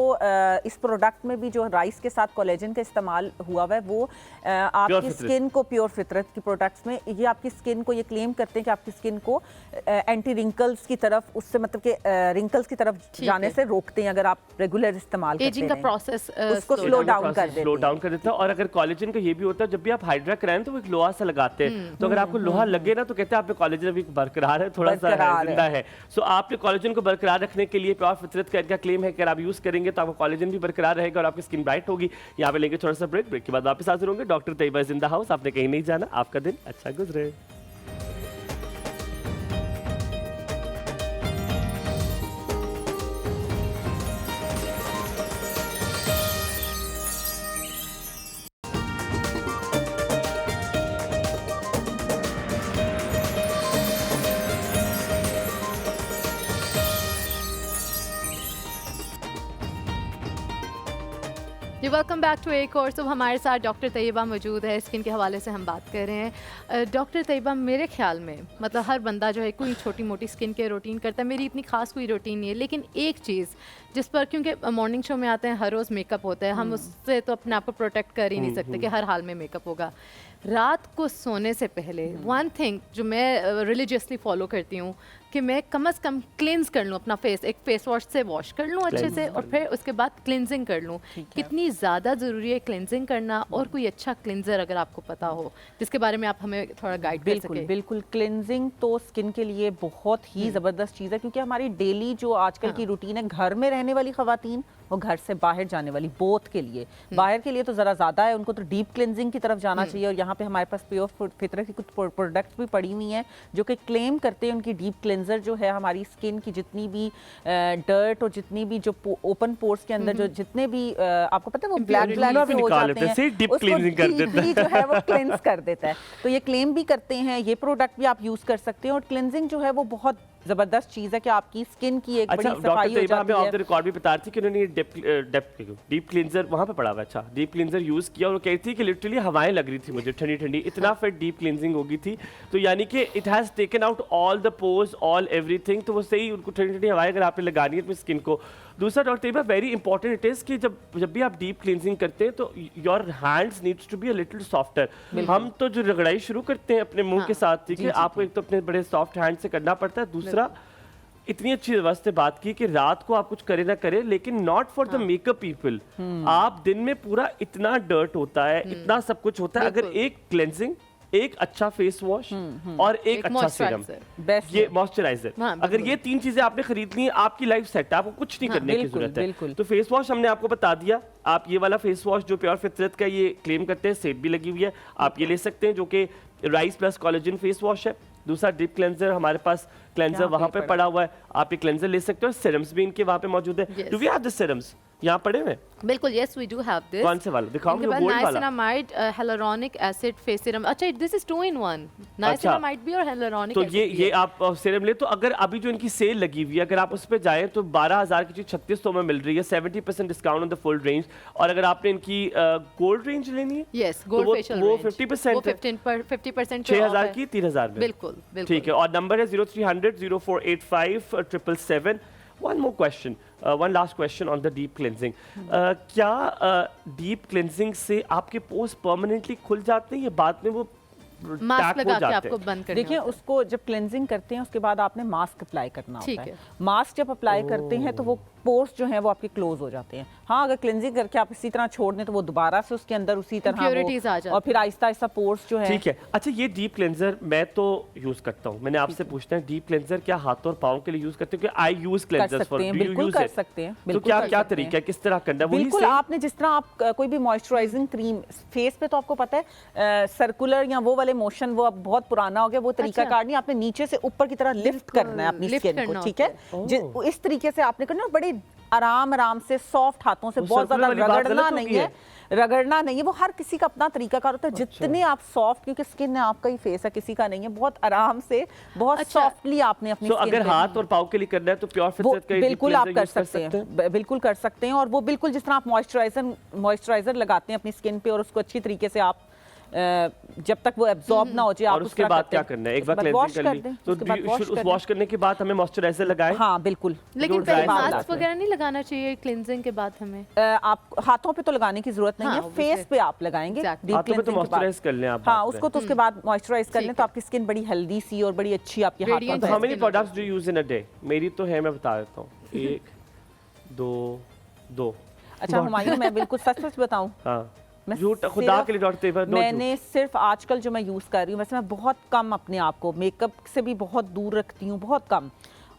Speaker 4: इस प्रोडक्ट में भी जो राइस के साथ कोलेजन का इस्तेमाल हुआ हुआ है, वो आपकी
Speaker 2: फितरत।
Speaker 4: स्किन को, प्योर फितरत की प्रोडक्ट्स में ये आपकी स्किन को, ये क्लेम करते हैं कि आपकी स्किन को एंटी रिंकल्स की तरफ, उससे मतलब कि रिंकल्स की तरफ
Speaker 1: ठीक
Speaker 4: जाने
Speaker 1: है।
Speaker 4: से रोकते हैं अगर आप रेगुलर इस्तेमाल करते
Speaker 1: एजिंग का
Speaker 4: रहें।
Speaker 1: प्रोसेस
Speaker 4: उसको slow down कर देती
Speaker 2: स्लो
Speaker 4: है।
Speaker 2: डाउन कर देता है। और अगर कोलेजन का ये भी होता है, जब भी आप हाइड्रा कराएं तो वो एक लोहा सा लगाते हैं, तो अगर आपको लोहा लगे ना तो कहते हैं आप पे कोलेजन अभी बरकरार है, थोड़ा सा
Speaker 4: बरकरार है।
Speaker 2: जिंदा है। सो आपके कोलेजन को बरकरार रखने के लिए प्योर फितरत का इनका क्लेम है कि अगर आप यूज करेंगे तो आपका कोलेजन भी बरकरार रहेगा और आपकी स्किन ब्राइट होगी। यहाँ पे लेंगे थोड़ा सा ब्रेक के बाद वापस हाजिर होंगे। डॉक्टर तैयबा जिंदा हाउस, आपने कहीं नहीं जाना, आपका दिन अच्छा गुजरे।
Speaker 1: जी वेलकम बैक टू एक और। तो हमारे साथ डॉक्टर तैयबा मौजूद है, स्किन के हवाले से हम बात कर रहे हैं। डॉक्टर तैयबा, मेरे ख्याल में मतलब हर बंदा जो है कोई छोटी मोटी स्किन केयर रूटीन करता है। मेरी इतनी खास कोई रूटीन नहीं है, लेकिन एक चीज़ जिस पर, क्योंकि मॉर्निंग शो में आते हैं, हर रोज़ मेकअप होता है, हम उससे तो अपने आप को प्रोटेक्ट कर ही नहीं सकते कि हर हाल में मेकअप होगा। रात को सोने से पहले वन थिंग जो मैं रिलीजियसली फॉलो करती हूँ कि मैं कम से कम क्लिनज कर लूँ अपना फेस, एक फेस वॉश से वॉश कर लूँ अच्छे से, और फिर उसके बाद क्लिनजिंग कर लूँ। कितनी ज़्यादा ज़रूरी है क्लिनजिंग करना, और कोई अच्छा क्लिनजर अगर आपको पता हो जिसके बारे में आप हमें थोड़ा गाइड कर सकें।
Speaker 4: बिल्कुल क्लिनजिंग तो स्किन के लिए बहुत ही ज़बरदस्त चीज़ है, क्योंकि हमारी डेली जो आजकल की रूटीन है, घर में रहने वाली ख़वातीन और घर से बाहर जाने वाली, बोथ के लिए, बाहर के लिए तो ज़रा ज़्यादा है, उनको तो डीप क्लिनजिंग की तरफ जाना चाहिए। और यहाँ पे हमारे पास प्योर फितरत की कुछ प्रोडक्ट्स भी पड़ी हुई हैं जो कि क्लेम करते हैं उनकी डीप क्लिनजर जो है हमारी स्किन की जितनी भी डर्ट और जितनी भी जो ओपन पोर्स के अंदर जो जितने भी आपको पता है वो ब्लैक ब्लैक हो जाते हैं,
Speaker 2: डीप क्लींजिंग कर देता है,
Speaker 4: जो है वो क्लेंस कर देता है। तो ये क्लेम भी करते हैं, ये प्रोडक्ट भी आप यूज़ कर सकते हैं। और क्लेंजिंग जो है वो बहुत जबरदस्त चीज है कि आपकी स्किन की एक बड़ी सफाई हो जाती है।
Speaker 2: ऑफ द रिकॉर्ड भी बता रही थी कि उन्होंने डीप क्लींजर वहां पे पड़ा हुआ, अच्छा डीप क्लींजर यूज किया, और वो कहती थी कि लिटरली हवाएं लग रही थी मुझे ठंडी ठंडी, इतना फिर डीप क्लींजिंग होगी थी। तो यानी कि it has taken out all the pores, all everything. तो वो सही, उनको ठंडी ठंडी हवाएं अगर आपने लगानी है अपनी स्किन को। दूसरा doctor Tayyaba, very important it is कि जब भी आप डीप क्लींजिंग करते हैं तो your hands needs to be a little softer. हम तो जो रगड़ाई शुरू करते हैं अपने मुंह के साथ, ठीक है, आपको एक तो अपने बड़े सॉफ्ट हैंड से करना पड़ता है। दूसरा, इतनी अच्छी वास्ते बात की कि रात को आप कुछ करे ना करे, लेकिन not for the makeup people. आप दिन में पूरा इतना डर्ट होता है, इतना सब कुछ होता है, अगर एक क्लेंजिंग, एक अच्छा फेस वॉश और एक अच्छा सीरम, ये मॉइस्चराइजर, अगर ये तीन चीजें आपने खरीद ली, आपकी लाइफ सेट है, आपको कुछ नहीं करने की जरूरत है। तो फेस वॉश हमने आपको बता दिया, आप ये वाला फेस वॉश जो प्योर फितरत का ये क्लेम करते हैं, सेब भी लगी हुई है, आप ये ले सकते हैं, जो कि rice plus collagen face wash है। दूसरा डीप क्लेंजर, हमारे पास क्लेंजर वहां पे पड़ा हुआ है, आप ये क्लेंजर ले सकते हो। सीरम्स भी इनके वहां पे मौजूद है। Do we have the serums यहाँ पड़े हुए?
Speaker 1: बिल्कुल, yes we do have this.
Speaker 2: कौन से वाला दिखाओ मुझे? गोल्ड वाला,
Speaker 1: niacinamide hyaluronic acid face serum. अच्छा, दिस इज 2 in 1, नाइसिनामाइड भी और हियालुरोनिक
Speaker 2: एसिड। तो ये आप सीरम ले, तो अगर अभी जो इनकी सेल लगी हुई है, अगर आप उस पे जाएं तो 12,000 की चीज 3600 में मिल रही है, 70% discount on the full range. और अगर आपने इनकी गोल्ड रेंज लेनी है,
Speaker 1: यस गोल्ड फेशियल
Speaker 2: वो 50%
Speaker 1: 50%
Speaker 2: 6,000 की 3,000 में।
Speaker 1: बिल्कुल
Speaker 2: ठीक है। और नंबर है 0300 0485 777। One more question, one last question on the deep cleansing. क्या deep cleansing से आपके पोर्स परमानेंटली खुल जाते हैं या बाद में वो
Speaker 1: मास्क लगा के आपको बंद करना?
Speaker 4: देखिए, उसको जब क्लेंजिंग करते हैं उसके बाद आपने मास्क अप्लाई करना होता है। मास्क जब अप्लाई करते हैं तो वो पोर्स जो हैं वो आपके क्लोज हो जाते हैं। हाँ, अगर क्लेंजिंग करके आप इसी तरह छोड़ दें तो वो दोबारा से उसके अंदर उसी तरह और फिर आहिस्ता आहिस्ता पोर्स जो है।
Speaker 2: ठीक है। अच्छा, ये डीप क्लेंजर मैं तो यूज करता हूँ, मैंने आपसे पूछना है डीप क्लेंजर क्या हाथों और पाँव के लिए यूज करते हैं? आई यूज क्लेंजर्स फॉर,
Speaker 4: बिल्कुल कर सकते हैं।
Speaker 2: तो क्या तरीका है, किस तरह करना है?
Speaker 4: बिल्कुल, आपने जिस तरह आप कोई भी मॉइस्चराइजिंग क्रीम फेस पे, तो आपको पता है सर्कुलर या वो वाले मोशन, वो अब बहुत पुराना हो गया, वो तरीका कार नहीं, आपने नीचे से ऊपर की तरह लिफ्ट करना है अपनी स्किन को, ठीक है? इस तरीके से आपने करना, बड़े आराम से सॉफ्ट हाथों से, बहुत ज्यादा रगड़ना नहीं है, रगड़ना नहीं है। वो हर किसी का अपना तरीका कार होता है। जितने आप सॉफ्ट, क्योंकि स्किन आपका ही फेस है, किसी का नहीं है, बहुत आराम से, बहुत सॉफ्टली आपने अपनी स्किन।
Speaker 2: अगर हाथ और पाँव के लिए करना है तो प्योर फितरत का
Speaker 4: बिल्कुल आप कर सकते हैं, बिल्कुल कर सकते हैं। और वो बिल्कुल जिस तरह आप मॉइस्चराइजर लगाते हैं अपनी स्किन पे, और उसको अच्छी तरीके से आप जब तक वो एब्जॉर्ब ना हो जाए, आप
Speaker 2: उसके बाद क्या करना है? एक बार क्लेंजिंग कर ली तो वॉश करने के बाद हमें मॉइस्चराइजर लगाएं।
Speaker 4: हाँ बिल्कुल,
Speaker 1: लेकिन मास्क वगैरह नहीं लगाना चाहिए क्लेंजिंग के बाद हमें?
Speaker 4: आप हाथों पे तो लगाने की जरूरत नहीं है, फेस पे आप लगाएंगे
Speaker 2: डीप क्लेंजिंग तो मॉइस्चराइज कर लें आप।
Speaker 4: हाँ, उसको तो उसके बाद मॉइस्चराइज कर लें तो आपकी स्किन बड़ी हेल्दी सी और बड़ी अच्छी आपके हाथों पे।
Speaker 2: How many products do you use in a day? मेरी तो है, मैं बता देता हूँ, 1 2। अच्छा
Speaker 4: हुमायूं, मैं बिल्कुल सच बताऊं,
Speaker 2: खुदा के लिए डॉक्टर तैयबा,
Speaker 4: मैंने सिर्फ आजकल जो मैं यूज़ कर रही हूँ, वैसे मैं बहुत कम अपने आप को मेकअप से भी बहुत दूर रखती हूँ, बहुत कम।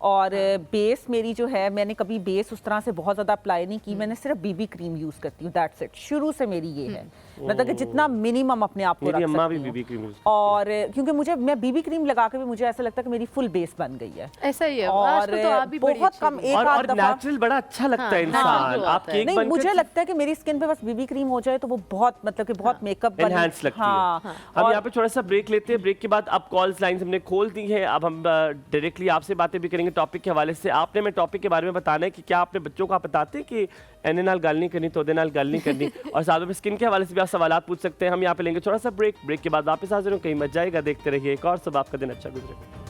Speaker 4: और बेस मेरी जो है, मैंने कभी बेस उस तरह से बहुत ज़्यादा अप्लाई नहीं की, मैंने सिर्फ बीबी क्रीम यूज़ करती हूँ, दैट्स इट। शुरू से मेरी ये है, मतलब कि जितना मिनिमम अपने आप को रख सकती हूँ। और क्योंकि मैं बीबी क्रीम लगा के भी मुझे ऐसा लगता है कि मेरी फुल बेस बन गई है।
Speaker 1: ऐसा ही है।
Speaker 4: और बहुत कम, एक आध दफा
Speaker 2: नेचुरल बड़ा अच्छा लगता है इंसान। आप केक
Speaker 4: नहीं, मुझे लगता है कि मेरी स्किन पे बस बीबी क्रीम हो जाए तो वो बहुत, मतलब कि बहुत मेकअप
Speaker 2: एनहांस लगती है। हम यहाँ पे थोड़ा सा ब्रेक लेते हैं, ब्रेक के बाद अब कॉल्स लाइंस हमने खोल दी है, अब हम डायरेक्टली आपसे बातें भी करेंगे। टॉपिक के हवाले से आपने मैं टॉपिक के बारे में बताना है कि क्या आपने बच्चों को आप बताते हैं कि एने नाल गल नहीं करनी तो नाल गल नहीं करनी और साथ में स्किन के हवाले से भी आप सवाल पूछ सकते हैं। हम यहाँ पे लेंगे थोड़ा सा ब्रेक के बाद वापस हाजिर हूँ, कहीं मत जाएगा, देखते रहिए एक और सुबह आपका दिन अच्छा गुजरे।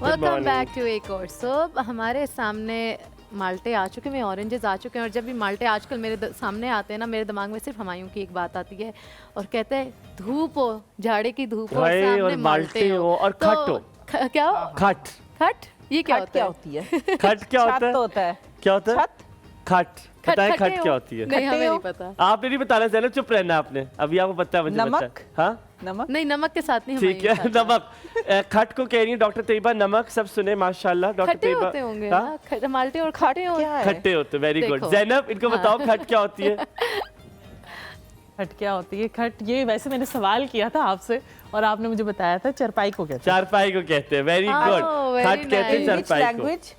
Speaker 1: वेलकम बैक टू एक और सोब। हमारे सामने माल्टे आ चुके हैं, ऑरेंजेस आ चुके हैं, और जब भी माल्टे आजकल मेरे सामने आते हैं ना, मेरे दिमाग में सिर्फ हुमायूं की एक बात आती है और कहते हैं धूप हो, झाड़े की धूप हो, सामने
Speaker 2: और माल्टे हो और
Speaker 1: तो
Speaker 2: खट हो।
Speaker 1: क्या हो?
Speaker 2: खट
Speaker 1: खट ये क्या
Speaker 4: खट क्या
Speaker 1: होता
Speaker 4: होती है?
Speaker 2: खट क्या होता
Speaker 4: छत
Speaker 2: है?
Speaker 4: होता है।
Speaker 2: क्या होता है?
Speaker 4: छत?
Speaker 2: खट
Speaker 1: है?
Speaker 2: बताएं
Speaker 1: खट्टे
Speaker 2: खट
Speaker 1: हो?
Speaker 2: क्या होती है?
Speaker 1: नहीं, हमें
Speaker 4: खट्टे हो?
Speaker 1: नहीं पता।
Speaker 2: आपने नहीं बताना ज़ैनब, चुप रहना आपने, अभी आपको पता है, मुझे पता
Speaker 4: नमक?
Speaker 2: है। हाँ
Speaker 4: नमक?
Speaker 1: नहीं, नमक के साथ नहीं,
Speaker 2: ठीक है,
Speaker 1: हुमायूं के साथ।
Speaker 2: नमक। खट को कह रही है डॉक्टर तैयबा, नमक सब सुने माशाल्लाह। डॉक्टर
Speaker 1: खट्टे
Speaker 2: तैयबा
Speaker 1: होते होंगे
Speaker 2: हाँ?
Speaker 1: ना, माल्टे और खट्टे हो।
Speaker 4: क्या है?
Speaker 2: खट्टे होते, वेरी गुड।
Speaker 1: देखो।
Speaker 2: ज़ैनब इनको बताओ खट क्या होती है?
Speaker 3: खट क्या होती है? खट, ये वैसे मैंने सवाल किया था आपसे और आपने मुझे बताया था चरपाई को कहते हैं।
Speaker 2: चारपाई को कहते हैं, वेरी
Speaker 1: Oh,
Speaker 2: गुड।
Speaker 1: very
Speaker 2: खट कहते हैं
Speaker 1: nice.
Speaker 4: Which
Speaker 2: चारपाई को।
Speaker 4: language?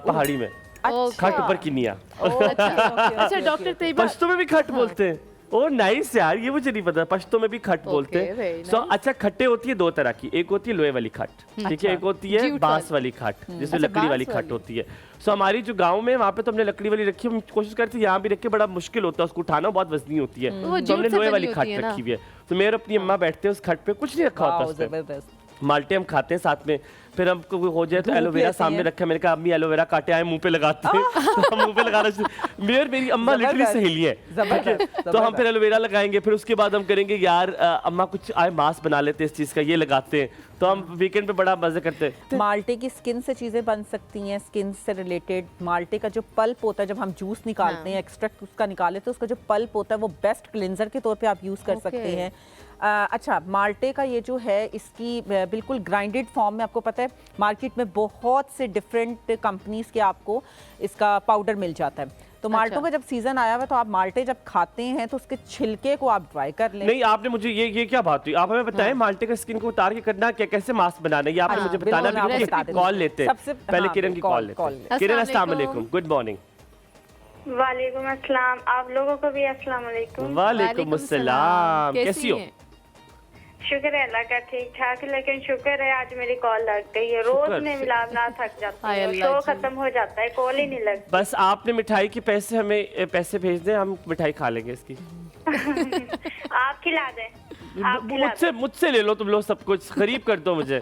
Speaker 2: पहाड़ी में खट ऊपर किनिया।
Speaker 1: अच्छा डॉक्टर तैयबा,
Speaker 2: पश्तो में भी खट बोलते हैं। ओ नाइस यार, ये मुझे नहीं पता, पश्तो में भी खट बोलते हैं।
Speaker 1: very
Speaker 2: सो अच्छा, खट्टे होती है दो तरह की, एक होती है लोहे वाली खट, ठीक है, एक होती है
Speaker 1: जूट
Speaker 2: बांस वाली खट, जिसमें
Speaker 1: अच्छा,
Speaker 2: लकड़ी वाली
Speaker 1: बांस
Speaker 2: खट होती है। सो हमारी जो गांव में वहाँ पे तो हमने लकड़ी वाली रखी है, हम कोशिश करते हैं यहाँ भी रखे, बड़ा मुश्किल होता है उसको उठाना, बहुत वजनी होती है,
Speaker 1: वो
Speaker 2: तो हमने
Speaker 1: जूट से
Speaker 2: लोहे
Speaker 1: बनी
Speaker 2: वाली
Speaker 1: होती
Speaker 2: खट
Speaker 1: है ना।
Speaker 2: रखी हुई है। तो मेरे अपनी अम्मा बैठते हैं उस खट पे, कुछ नहीं रखा होता
Speaker 4: वाओ,
Speaker 2: उस पे।
Speaker 4: जबरदस्त।
Speaker 2: माल्टे हम खाते हैं साथ में, फिर हमको हो जाए तो
Speaker 4: धूप
Speaker 2: एलोवेरा
Speaker 4: लेते
Speaker 2: सामने
Speaker 4: हैं।
Speaker 2: रखा है, मैंने कहा अम्मी एलोवेरा काटे आए मुंह पे लगाते हैं। तो हम मुंह पे लगाना मेरी अम्मा लिटरली
Speaker 4: जबरदस्त।
Speaker 2: सहेली है,
Speaker 4: जबरदस्त,
Speaker 2: तो हम फिर एलोवेरा लगाएंगे, फिर उसके बाद हम करेंगे यार अम्मा कुछ आए मास्क बना लेते हैं इस चीज़ का, ये लगाते हैं, तो हम वीकेंड पे बड़ा मजे करते हैं।
Speaker 4: माल्टे की स्किन से चीजें बन सकती हैं, स्किन से रिलेटेड। माल्टे का जो पल्प होता है, जब हम जूस निकालते हैं, एक्सट्रैक्ट उसका निकाले, तो उसका जो पल्प होता है वो बेस्ट क्लिनजर के तौर पे आप यूज कर सकते हैं। अच्छा, माल्टे का ये जो है, इसकी बिल्कुल ग्राइंडेड फॉर्म में, आपको पता है मार्केट में बहुत से डिफरेंट कंपनीज के आपको इसका पाउडर मिल जाता है। तो माल्टों का जब सीजन आया हुआ, तो आप माल्टे जब खाते हैं तो उसके छिलके को आप ड्राई कर लें।
Speaker 2: नहीं, आपने मुझे ये क्या बात हुई, आप हमें बताएं माल्टे का स्किन को उतार के करना क्या, कैसे मास्क बनाना है, ये आपने मुझे बताना।
Speaker 4: बिल्कुल, आपको बता देती हूँ।
Speaker 2: कॉल लेते हैं,
Speaker 4: सबसे
Speaker 2: पहले
Speaker 4: हाँ,
Speaker 2: किरण की कॉल लेते
Speaker 4: कॉल
Speaker 2: हैं। किरण अस्सलाम वालेकुम, गुड मॉर्निंग।
Speaker 5: वालेकुम अस्सलाम, आप लोगों को भी अस्सलाम वालेकुम।
Speaker 2: वालेकुम अस्सलाम, कैसी हो?
Speaker 1: हैं?
Speaker 5: शुक्र है अल्लाह का, ठीक ठाक, लेकिन शुक्र है आज मेरी कॉल लग गई है। रोज में मिलाप ना थक जाती
Speaker 1: हाय
Speaker 5: है,
Speaker 1: अल्लाह
Speaker 5: शो
Speaker 1: जी।
Speaker 5: खत्म हो जाता है, कॉल ही नहीं लगती।
Speaker 2: बस आपने मिठाई के पैसे हमें पैसे भेज दें, हम मिठाई खा लेंगे इसकी।
Speaker 5: आप खिला दें, आप खिला
Speaker 2: मुझसे
Speaker 5: दें।
Speaker 2: मुझसे ले लो तुम लोग सब कुछ, गरीब कर दो मुझे।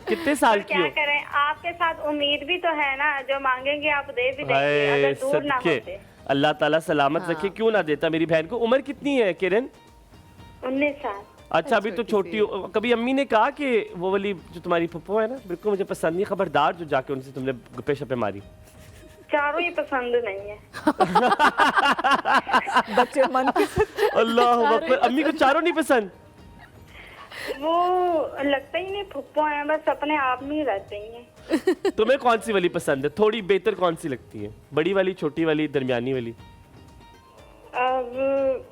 Speaker 2: कितने साल
Speaker 5: पर
Speaker 2: की
Speaker 5: क्या
Speaker 2: हो?
Speaker 5: करें, आपके साथ उम्मीद भी तो है ना, जो मांगेंगे आप दे भी देंगे,
Speaker 2: हाय
Speaker 5: अगर दूर ना
Speaker 2: सदके,
Speaker 5: होते।
Speaker 2: अल्लाह ताला सलामत रखे, क्यों ना देता मेरी बहन को। उम्र कितनी है किरण?
Speaker 5: 19 साल।
Speaker 2: अच्छा, अभी तो छोटी हो। कभी अम्मी ने कहा कि वो वाली जो तुम्हारी पप्पो है ना, बिल्कुल मुझे पसंद नहीं, खबरदार जो जाके उनसे तुमने गप्पे शप्पे मारी।
Speaker 5: चारों ही पसंद नहीं है।
Speaker 4: बच्चे मन की
Speaker 2: अल्लाह अकबर, अम्मी को चारों नहीं पसंद?
Speaker 5: वो लगता ही नहीं फुप्पो हैं, बस अपने आप में ही रहते ही हैं।
Speaker 2: तुम्हें कौन सी वाली पसंद है? थोड़ी बेहतर कौन सी लगती है, बड़ी वाली, छोटी वाली, दरमियानी वाली?
Speaker 5: अब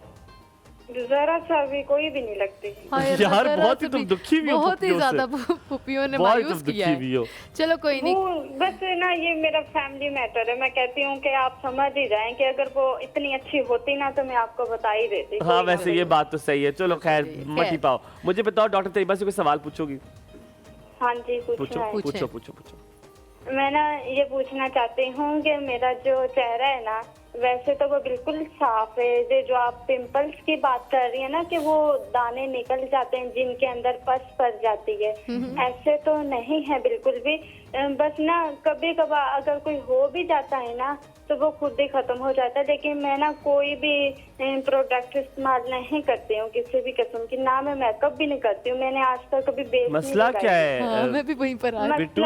Speaker 5: जरा सा भी कोई भी नहीं लगती।
Speaker 1: हाय अल्लाह,
Speaker 2: यार,
Speaker 1: जरा
Speaker 2: बहुत ही
Speaker 1: सा
Speaker 2: तुम
Speaker 1: भी-
Speaker 2: दुखी भी हो
Speaker 1: बहुत ही
Speaker 2: पुप्पियों से।
Speaker 1: ज्यादा पुप्पियों ने
Speaker 2: बहुत
Speaker 1: मायूस
Speaker 2: तुम दुखी
Speaker 1: किया है।
Speaker 2: भी हो।
Speaker 1: चलो कोई नहीं,
Speaker 5: वो बस ना, ये मेरा फैमिली मैटर है। मैं कहती हूँ कि आप समझ ही जाएं कि अगर वो इतनी अच्छी होती ना तो मैं आपको बता ही देती।
Speaker 2: हाँ,
Speaker 5: कोई
Speaker 2: वैसे
Speaker 5: बात
Speaker 2: ये बात तो सही है। चलो खैर,
Speaker 1: जी,
Speaker 2: मत ही
Speaker 1: खैर।
Speaker 2: पाओ। मुझे बताओ, डॉक्टर तैयबा से कोई सवाल पूछोगी?
Speaker 5: नहीं। हाँ जी,
Speaker 2: पूछो
Speaker 5: पूछना है।
Speaker 2: पूछो पूछो पूछो।
Speaker 5: मैं ना ये पूछना चाहती हूँ कि मेरा जो चेहरा है ना, वैसे तो वो बिल्कुल साफ है। जो आप पिंपल्स की बात कर रही है ना, कि वो दाने निकल जाते हैं जिनके अंदर पस पड़ जाती है, ऐसे तो नहीं है बिल्कुल भी। बस ना कभी कभार अगर कोई हो भी जाता है ना, तो वो खुद ही खत्म हो जाता है। लेकिन मैं ना कोई भी प्रोडक्ट इस्तेमाल नहीं करती हूँ, किसी भी किस्म की, ना मैं मेकअप भी नहीं करती हूँ। मैंने आज तक कभी बेस नहीं
Speaker 2: मसला
Speaker 5: लगाई।
Speaker 2: क्या है?
Speaker 1: हाँ, मैं भी वहीं पर आ
Speaker 2: बिट्टू,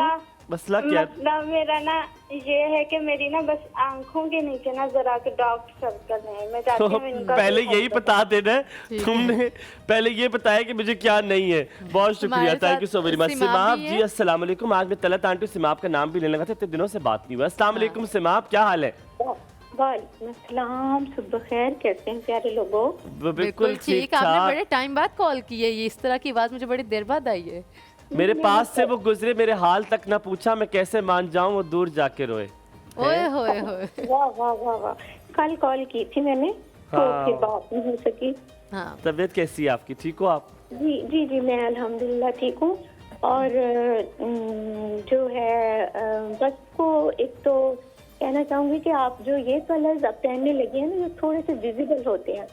Speaker 2: मसला क्या है?
Speaker 5: मतलब मेरा ना ये है कि मेरी ना बस आंखों के नीचे ना जरा के डार्क सर्कल है। मैं चाहती
Speaker 2: तो
Speaker 5: हूँ इनका
Speaker 2: पहले
Speaker 5: भी
Speaker 2: यही
Speaker 5: हल
Speaker 2: बता देना है,
Speaker 1: ठीक है।
Speaker 2: तुमने पहले ये बताया कि मुझे क्या नहीं है। बहुत शुक्रिया,
Speaker 1: हमारे
Speaker 2: थैंक यू
Speaker 1: साथ
Speaker 2: सो वेरी मच।
Speaker 1: सिमाब
Speaker 2: सिमाब
Speaker 1: भी
Speaker 2: जी
Speaker 1: है।
Speaker 2: अस्सलाम वालेकुम। आज मैं तलत आंटी सिमाब का नाम भी लेने लगा था, इतने दिनों से बात नहीं हुआ। अस्सलाम वालेकुम सिमाब, क्या हाल है?
Speaker 5: वालेकुम अस्सलाम, सुबह खैर, कैसे हैं प्यारे लोगों?
Speaker 2: बिल्कुल ठीक
Speaker 1: आपने
Speaker 2: ठाक।
Speaker 1: बड़े टाइम बाद कॉल की है, ये इस तरह की आवाज़ मुझे बड़ी देर बाद आई है।
Speaker 2: मेरे पास से वो गुजरे, मेरे हाल तक ना पूछा, मैं कैसे मान जाऊं वो दूर जाके रोए।
Speaker 1: ओए होए होए।
Speaker 5: वाह वाह वाह वाह, कल कॉल की थी मैंने तो
Speaker 2: हाँ।
Speaker 5: फिर बात नहीं हो सकी।
Speaker 1: हाँ
Speaker 2: तबीयत कैसी है आपकी, ठीक हो आप?
Speaker 5: जी जी जी, मैं अल्हम्दुलिल्लाह ठीक हूँ। और जो है बस को एक तो कहना चाहूँगी कि आप जो ये कलर्स अब पहनने लगे हैं ना, जो थोड़े से विजिबल होते हैं,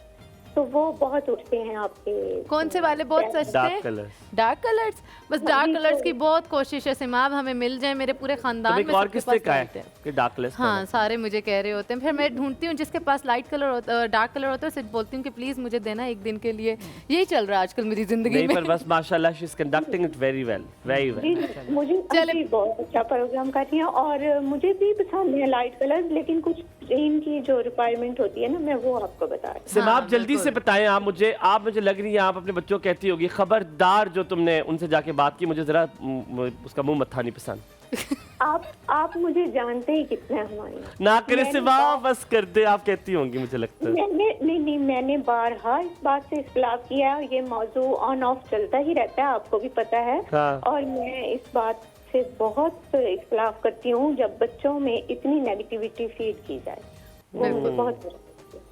Speaker 5: तो वो बहुत उठते हैं आपके।
Speaker 1: कौन से वाले बहुत सस्ते
Speaker 2: डार्क
Speaker 1: हैं?
Speaker 2: कलर्स।
Speaker 1: डार्क कलर्स, बस
Speaker 5: हाँ,
Speaker 1: डार्क
Speaker 5: जी,
Speaker 1: कलर्स
Speaker 5: तो-
Speaker 1: की बहुत कोशिश है सिमाब, हमें मिल जाए, मेरे पूरे
Speaker 2: तो
Speaker 1: खानदान
Speaker 2: एक
Speaker 1: में
Speaker 2: और
Speaker 1: सबके
Speaker 2: किसने
Speaker 1: पास
Speaker 2: कहा
Speaker 1: लाइट
Speaker 2: है
Speaker 1: है।
Speaker 2: कि डार्क कलर्स
Speaker 1: हाँ सारे मुझे कह रहे होते हैं, फिर मैं ढूंढती हूँ जिसके पास लाइट कलर होता, डार्क कलर होता है, उसे बोलती हूँ कि प्लीज मुझे देना एक दिन के लिए। यही चल रहा है आजकल मेरी जिंदगी
Speaker 2: नहीं,
Speaker 1: में।
Speaker 2: पर बस माशाल्लाह she is conducting it very well, very
Speaker 5: जी
Speaker 2: वेल।
Speaker 5: मुझे
Speaker 1: चले-
Speaker 5: जी बहुत अच्छा प्रोग्राम कर रही हैं, और मुझे भी पसंद है लाइट कलर्स, लेकिन कुछ इनकी जो रिक्वायरमेंट होती है ना, मैं वो आपको बता रही हूँ।
Speaker 2: सिमाब जल्दी
Speaker 1: बिल्कुल।
Speaker 2: से बताएं, आप मुझे लग रही है आप अपने बच्चों को कहती होगी खबरदार जो तुमने उनसे जाके बात की, मुझे जरा उसका मुंह मत्था नहीं पसंद।
Speaker 5: आप मुझे जानते ही कितना है हमारे।
Speaker 2: ना करे
Speaker 5: मैंने
Speaker 2: सिवा,
Speaker 5: बात-
Speaker 2: बस कर दे, आप कहती होंगी मुझे लगता है।
Speaker 5: मैंने बारहा इस बात से इख्तिलाफ किया, ये मौजू ऑन ऑफ चलता ही रहता है, आपको भी पता है।
Speaker 2: हाँ।
Speaker 5: और मैं इस बात से बहुत इख्तिलाफ करती हूँ जब बच्चों में इतनी नेगेटिविटी फीड की जाए, वो मुझे बहुत।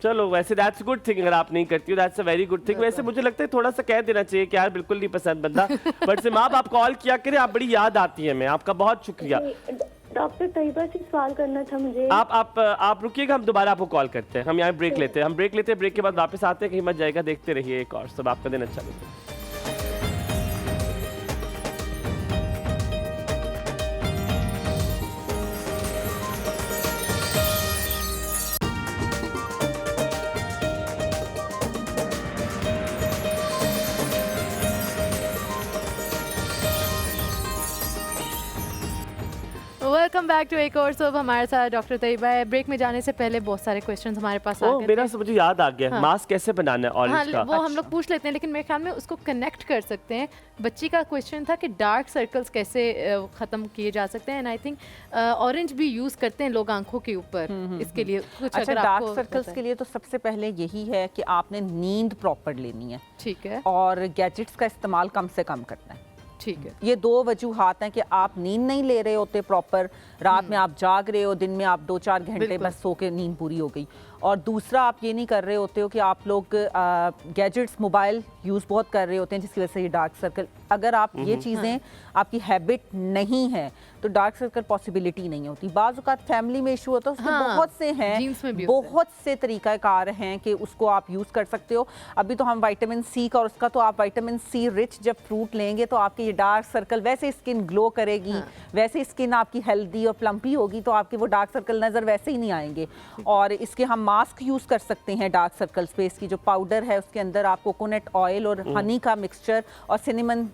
Speaker 2: चलो वैसे दैट्स गुड थिंग, अगर आप नहीं करती हो that's a very good thing. वैसे मुझे लगता है थोड़ा सा कह देना चाहिए कि यार बिल्कुल नहीं पसंद बंदा, बट सिमाब आप कॉल किया करें, आप बड़ी याद आती है, मैं आपका बहुत शुक्रिया।
Speaker 5: डॉक्टर तैयबा से सवाल करना था मुझे।
Speaker 2: आप रुकिएगा, हम दोबारा आपको कॉल करते हैं। हम यहाँ ब्रेक लेते हैं, ब्रेक के बाद वापस आते हैं, कहीं मत जाएगा, देखते रहिए एक और सब, आपका दिन अच्छा बीते।
Speaker 1: वेलकम बैक टू एक और सब, हमारे साथ डॉक्टर तैयबा है। ब्रेक में जाने से पहले बहुत सारे क्वेश्चंस हमारे पास आ
Speaker 2: ओह
Speaker 1: गए
Speaker 2: मेरा
Speaker 1: थे।
Speaker 2: से मुझे याद आ गया,
Speaker 1: हाँ।
Speaker 2: मास्क कैसे बनाना है
Speaker 1: हाँ
Speaker 2: ऑरेंज का?
Speaker 1: वो हम लोग पूछ लेते हैं, लेकिन मेरे ख्याल में उसको कनेक्ट कर सकते हैं। बच्ची का क्वेश्चन था कि डार्क सर्कल्स कैसे ख़त्म किए जा सकते हैं, एंड आई थिंक ऑरेंज भी यूज़ करते हैं लोग आंखों के ऊपर, इसके लिए कुछ
Speaker 4: अच्छा,
Speaker 1: अगर
Speaker 4: डार्क
Speaker 1: आपको
Speaker 4: सर्कल्स
Speaker 1: पता
Speaker 4: के
Speaker 1: है।
Speaker 4: लिए तो सबसे पहले यही है कि आपने नींद प्रॉपर लेनी है
Speaker 1: ठीक है
Speaker 4: और गैजेट्स का इस्तेमाल कम से कम करना है।
Speaker 1: ठीक है।
Speaker 4: ये दो वजूहात हैं कि आप नींद नहीं ले रहे होते प्रॉपर, रात में आप जाग रहे हो, दिन में आप 2-4 घंटे
Speaker 1: बिल्कुल।
Speaker 4: बस सो के नींद पूरी हो गई। और दूसरा आप ये नहीं कर रहे होते हो कि आप लोग गैजेट्स मोबाइल यूज़ बहुत कर रहे होते हैं जिसकी वजह से ये डार्क सर्कल, अगर आप ये चीज़ें आपकी हैबिट नहीं है तो डार्क सर्कल पॉसिबिलिटी नहीं होती। बाज़ औक़ात फैमिली में इशू होता है, उसके
Speaker 1: हाँ,
Speaker 4: बहुत से
Speaker 1: जीन्स में
Speaker 4: हैं,
Speaker 1: भी होता है।
Speaker 4: बहुत से तरीक़ाकार हैं कि उसको आप यूज़ कर सकते हो। अभी तो हम विटामिन सी का और उसका, तो आप विटामिन सी रिच जब फ्रूट लेंगे तो आपके ये डार्क सर्कल, वैसे स्किन ग्लो करेगी, वैसे स्किन आपकी हेल्दी और प्लम्पी होगी, तो आपके वो डार्क सर्कल नज़र वैसे ही नहीं आएंगे। और इसके हम मास्क यूज़ कर सकते हैं डार्क सर्कल्स पे। इसकी जो पाउडर है उसके अंदर आप कोकोनट ऑयल और हनी का मिक्सचर और सिनेमन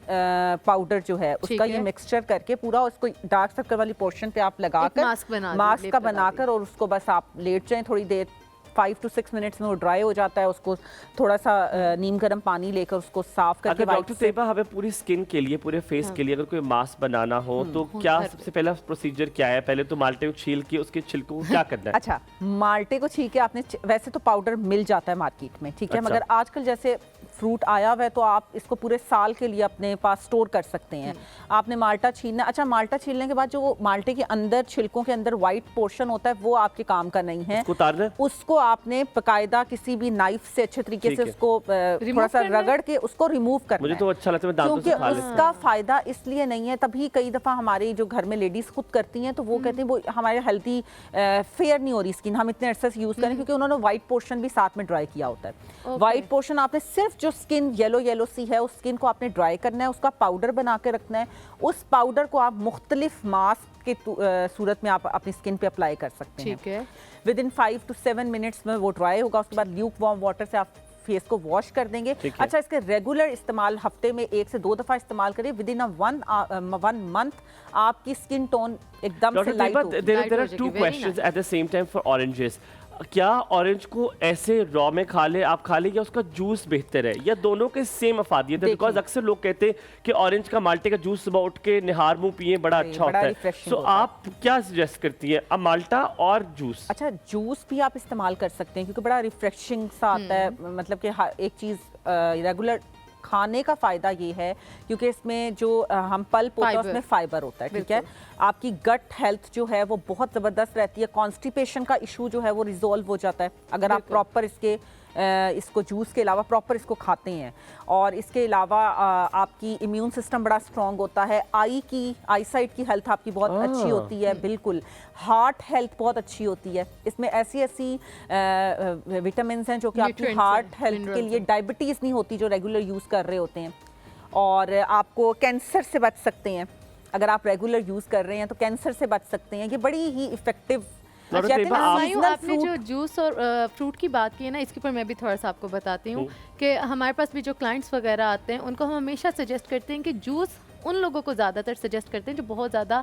Speaker 4: पाउडर जो है उसका
Speaker 1: ठीक
Speaker 4: ये
Speaker 1: है।
Speaker 4: मिक्सचर करके पूरा उसको डार्क सर्कल वाली पोर्शन पे आप लगाकर
Speaker 1: मास्क बना दें,
Speaker 4: मास्क
Speaker 1: लेप
Speaker 4: का
Speaker 1: लगा
Speaker 4: बनाकर, और उसको बस आप लेट जाएं थोड़ी देर, 5 to 6 मिनट्स में वो ड्राई हो जाता है। उसको थोड़ा सा नीम गर्म पानी लेकर उसको साफ करके
Speaker 2: अगर
Speaker 4: वाइप
Speaker 2: डॉक्टर
Speaker 4: से-
Speaker 2: तैयबा हमें पूरी स्किन के लिए, पूरे फेस के लिए अगर कोई मास्क बनाना हो तो क्या
Speaker 1: घर पे।
Speaker 2: सबसे पहला प्रोसीजर क्या है? पहले तो माल्टे को छील के उसके छिलकों को क्या करना है?
Speaker 4: अच्छा, माल्टे को छील के आपने, वैसे तो पाउडर मिल जाता है मार्केट में, ठीक है,
Speaker 2: अच्छा।
Speaker 4: मगर आजकल जैसे फ्रूट आया हुआ है तो आप इसको पूरे साल के लिए अपने पास स्टोर कर सकते हैं। आपने माल्टा छीलना। अच्छा, माल्टा छीलने के बाद जो माल्टे के अंदर, छिलकों के अंदर वाइट पोर्शन होता है वो आपके काम का नहीं है।
Speaker 2: उसको उतारना है?
Speaker 4: उसको आपने बाकायदा किसी भी नाइफ से अच्छे तरीके
Speaker 2: ठीक
Speaker 4: से
Speaker 2: है।
Speaker 4: उसको थोड़ा सा
Speaker 1: करना है?
Speaker 4: रगड़ के उसको रिमूव करना
Speaker 2: मुझे
Speaker 4: है।
Speaker 2: तो अच्छा लगता है, मैं दांतों
Speaker 4: क्योंकि
Speaker 2: से खा लेता हूँ।
Speaker 4: उसका फायदा इसलिए नहीं है, तभी कई दफ़ा हमारी जो घर में लेडीज़ खुद करती हैं तो वो कहती हैं वो हमारे हेल्थी फेयर नहीं हो रही स्किन, हम इतने अरसे से यूज़ करें, क्योंकि उन्होंने वाइट पोर्शन भी साथ में ड्राई किया होता है। वाइट पोर्शन आपने सिर्फ जो स्किन येलो सी है उस स्किन को आपने ड्राई करना है, उसका पाउडर बना के रखना है। उस पाउडर को आप मुख्तलिफ मास्क के सूरत में आप अपनी स्किन पे अप्लाई कर सकते हैं।
Speaker 1: ठीक है।
Speaker 4: विद इन 5 to 7 मिनट्स में वो ड्राई होगा। उसके बाद ल्यूक वार्म वाटर से आप फेस को वॉश कर देंगे।
Speaker 2: ठीक है।
Speaker 4: अच्छा, इसके रेगुलर इस्तेमाल हफ्ते में 1 से 2 दफ़ा इस्तेमाल करिए। विद इन 1 मंथ आपकी स्किन टोन एकदम से
Speaker 2: Dr.
Speaker 4: लाइट
Speaker 2: Taiba,
Speaker 4: होगी।
Speaker 2: there
Speaker 1: Light
Speaker 2: are
Speaker 1: हो
Speaker 2: two
Speaker 1: जाएगी, very
Speaker 2: questions
Speaker 1: nice.
Speaker 2: at the same time for oranges. क्या ऑरेंज को ऐसे रॉ में खा ले, आप खा ले, या उसका जूस बेहतर है, या दोनों के सेम अफादियत है? बिकॉज अक्सर लोग कहते हैं कि ऑरेंज का माल्टे का जूस सुबह उठ के निहार मुंह पिए बड़ा अच्छा होता है। सो आप क्या सजेस्ट करती हैं, अब माल्टा और जूस?
Speaker 4: अच्छा, जूस भी आप इस्तेमाल कर सकते हैं क्योंकि बड़ा रिफ्रेशिंग सा आता है। मतलब कि एक चीज़ रेगुलर खाने का फ़ायदा ये है क्योंकि इसमें जो हम पल्प होता है उसमें फाइबर होता है, ठीक है। आपकी गट हेल्थ जो है वो बहुत ज़बरदस्त रहती है। कॉन्स्टिपेशन का इशू जो है वो रिजॉल्व हो जाता है अगर आप प्रॉपर इसको जूस के अलावा प्रॉपर इसको खाते हैं। और इसके अलावा आपकी इम्यून सिस्टम बड़ा स्ट्रॉन्ग होता है। आई साइट की हेल्थ आपकी बहुत अच्छी होती है, बिल्कुल। हार्ट हेल्थ बहुत अच्छी होती है। इसमें ऐसी विटामिन हैं जो कि आपकी हार्ट हेल्थ के लिए, डायबिटीज़ नहीं होती जो रेगुलर यूज़ कर रहे होते हैं, और आपको कैंसर से बच सकते हैं। अगर आप रेगुलर यूज़ कर रहे हैं तो कैंसर से बच सकते हैं। ये बड़ी ही इफ़ेक्टिव।
Speaker 1: आपने जो जूस और फ्रूट की बात की है ना, इसके ऊपर मैं भी थोड़ा सा आपको बताती हूँ कि हमारे पास भी जो क्लाइंट्स वगैरह आते हैं उनको हम हमेशा सजेस्ट करते हैं कि जूस उन लोगों को ज़्यादातर सजेस्ट करते हैं जो बहुत ज़्यादा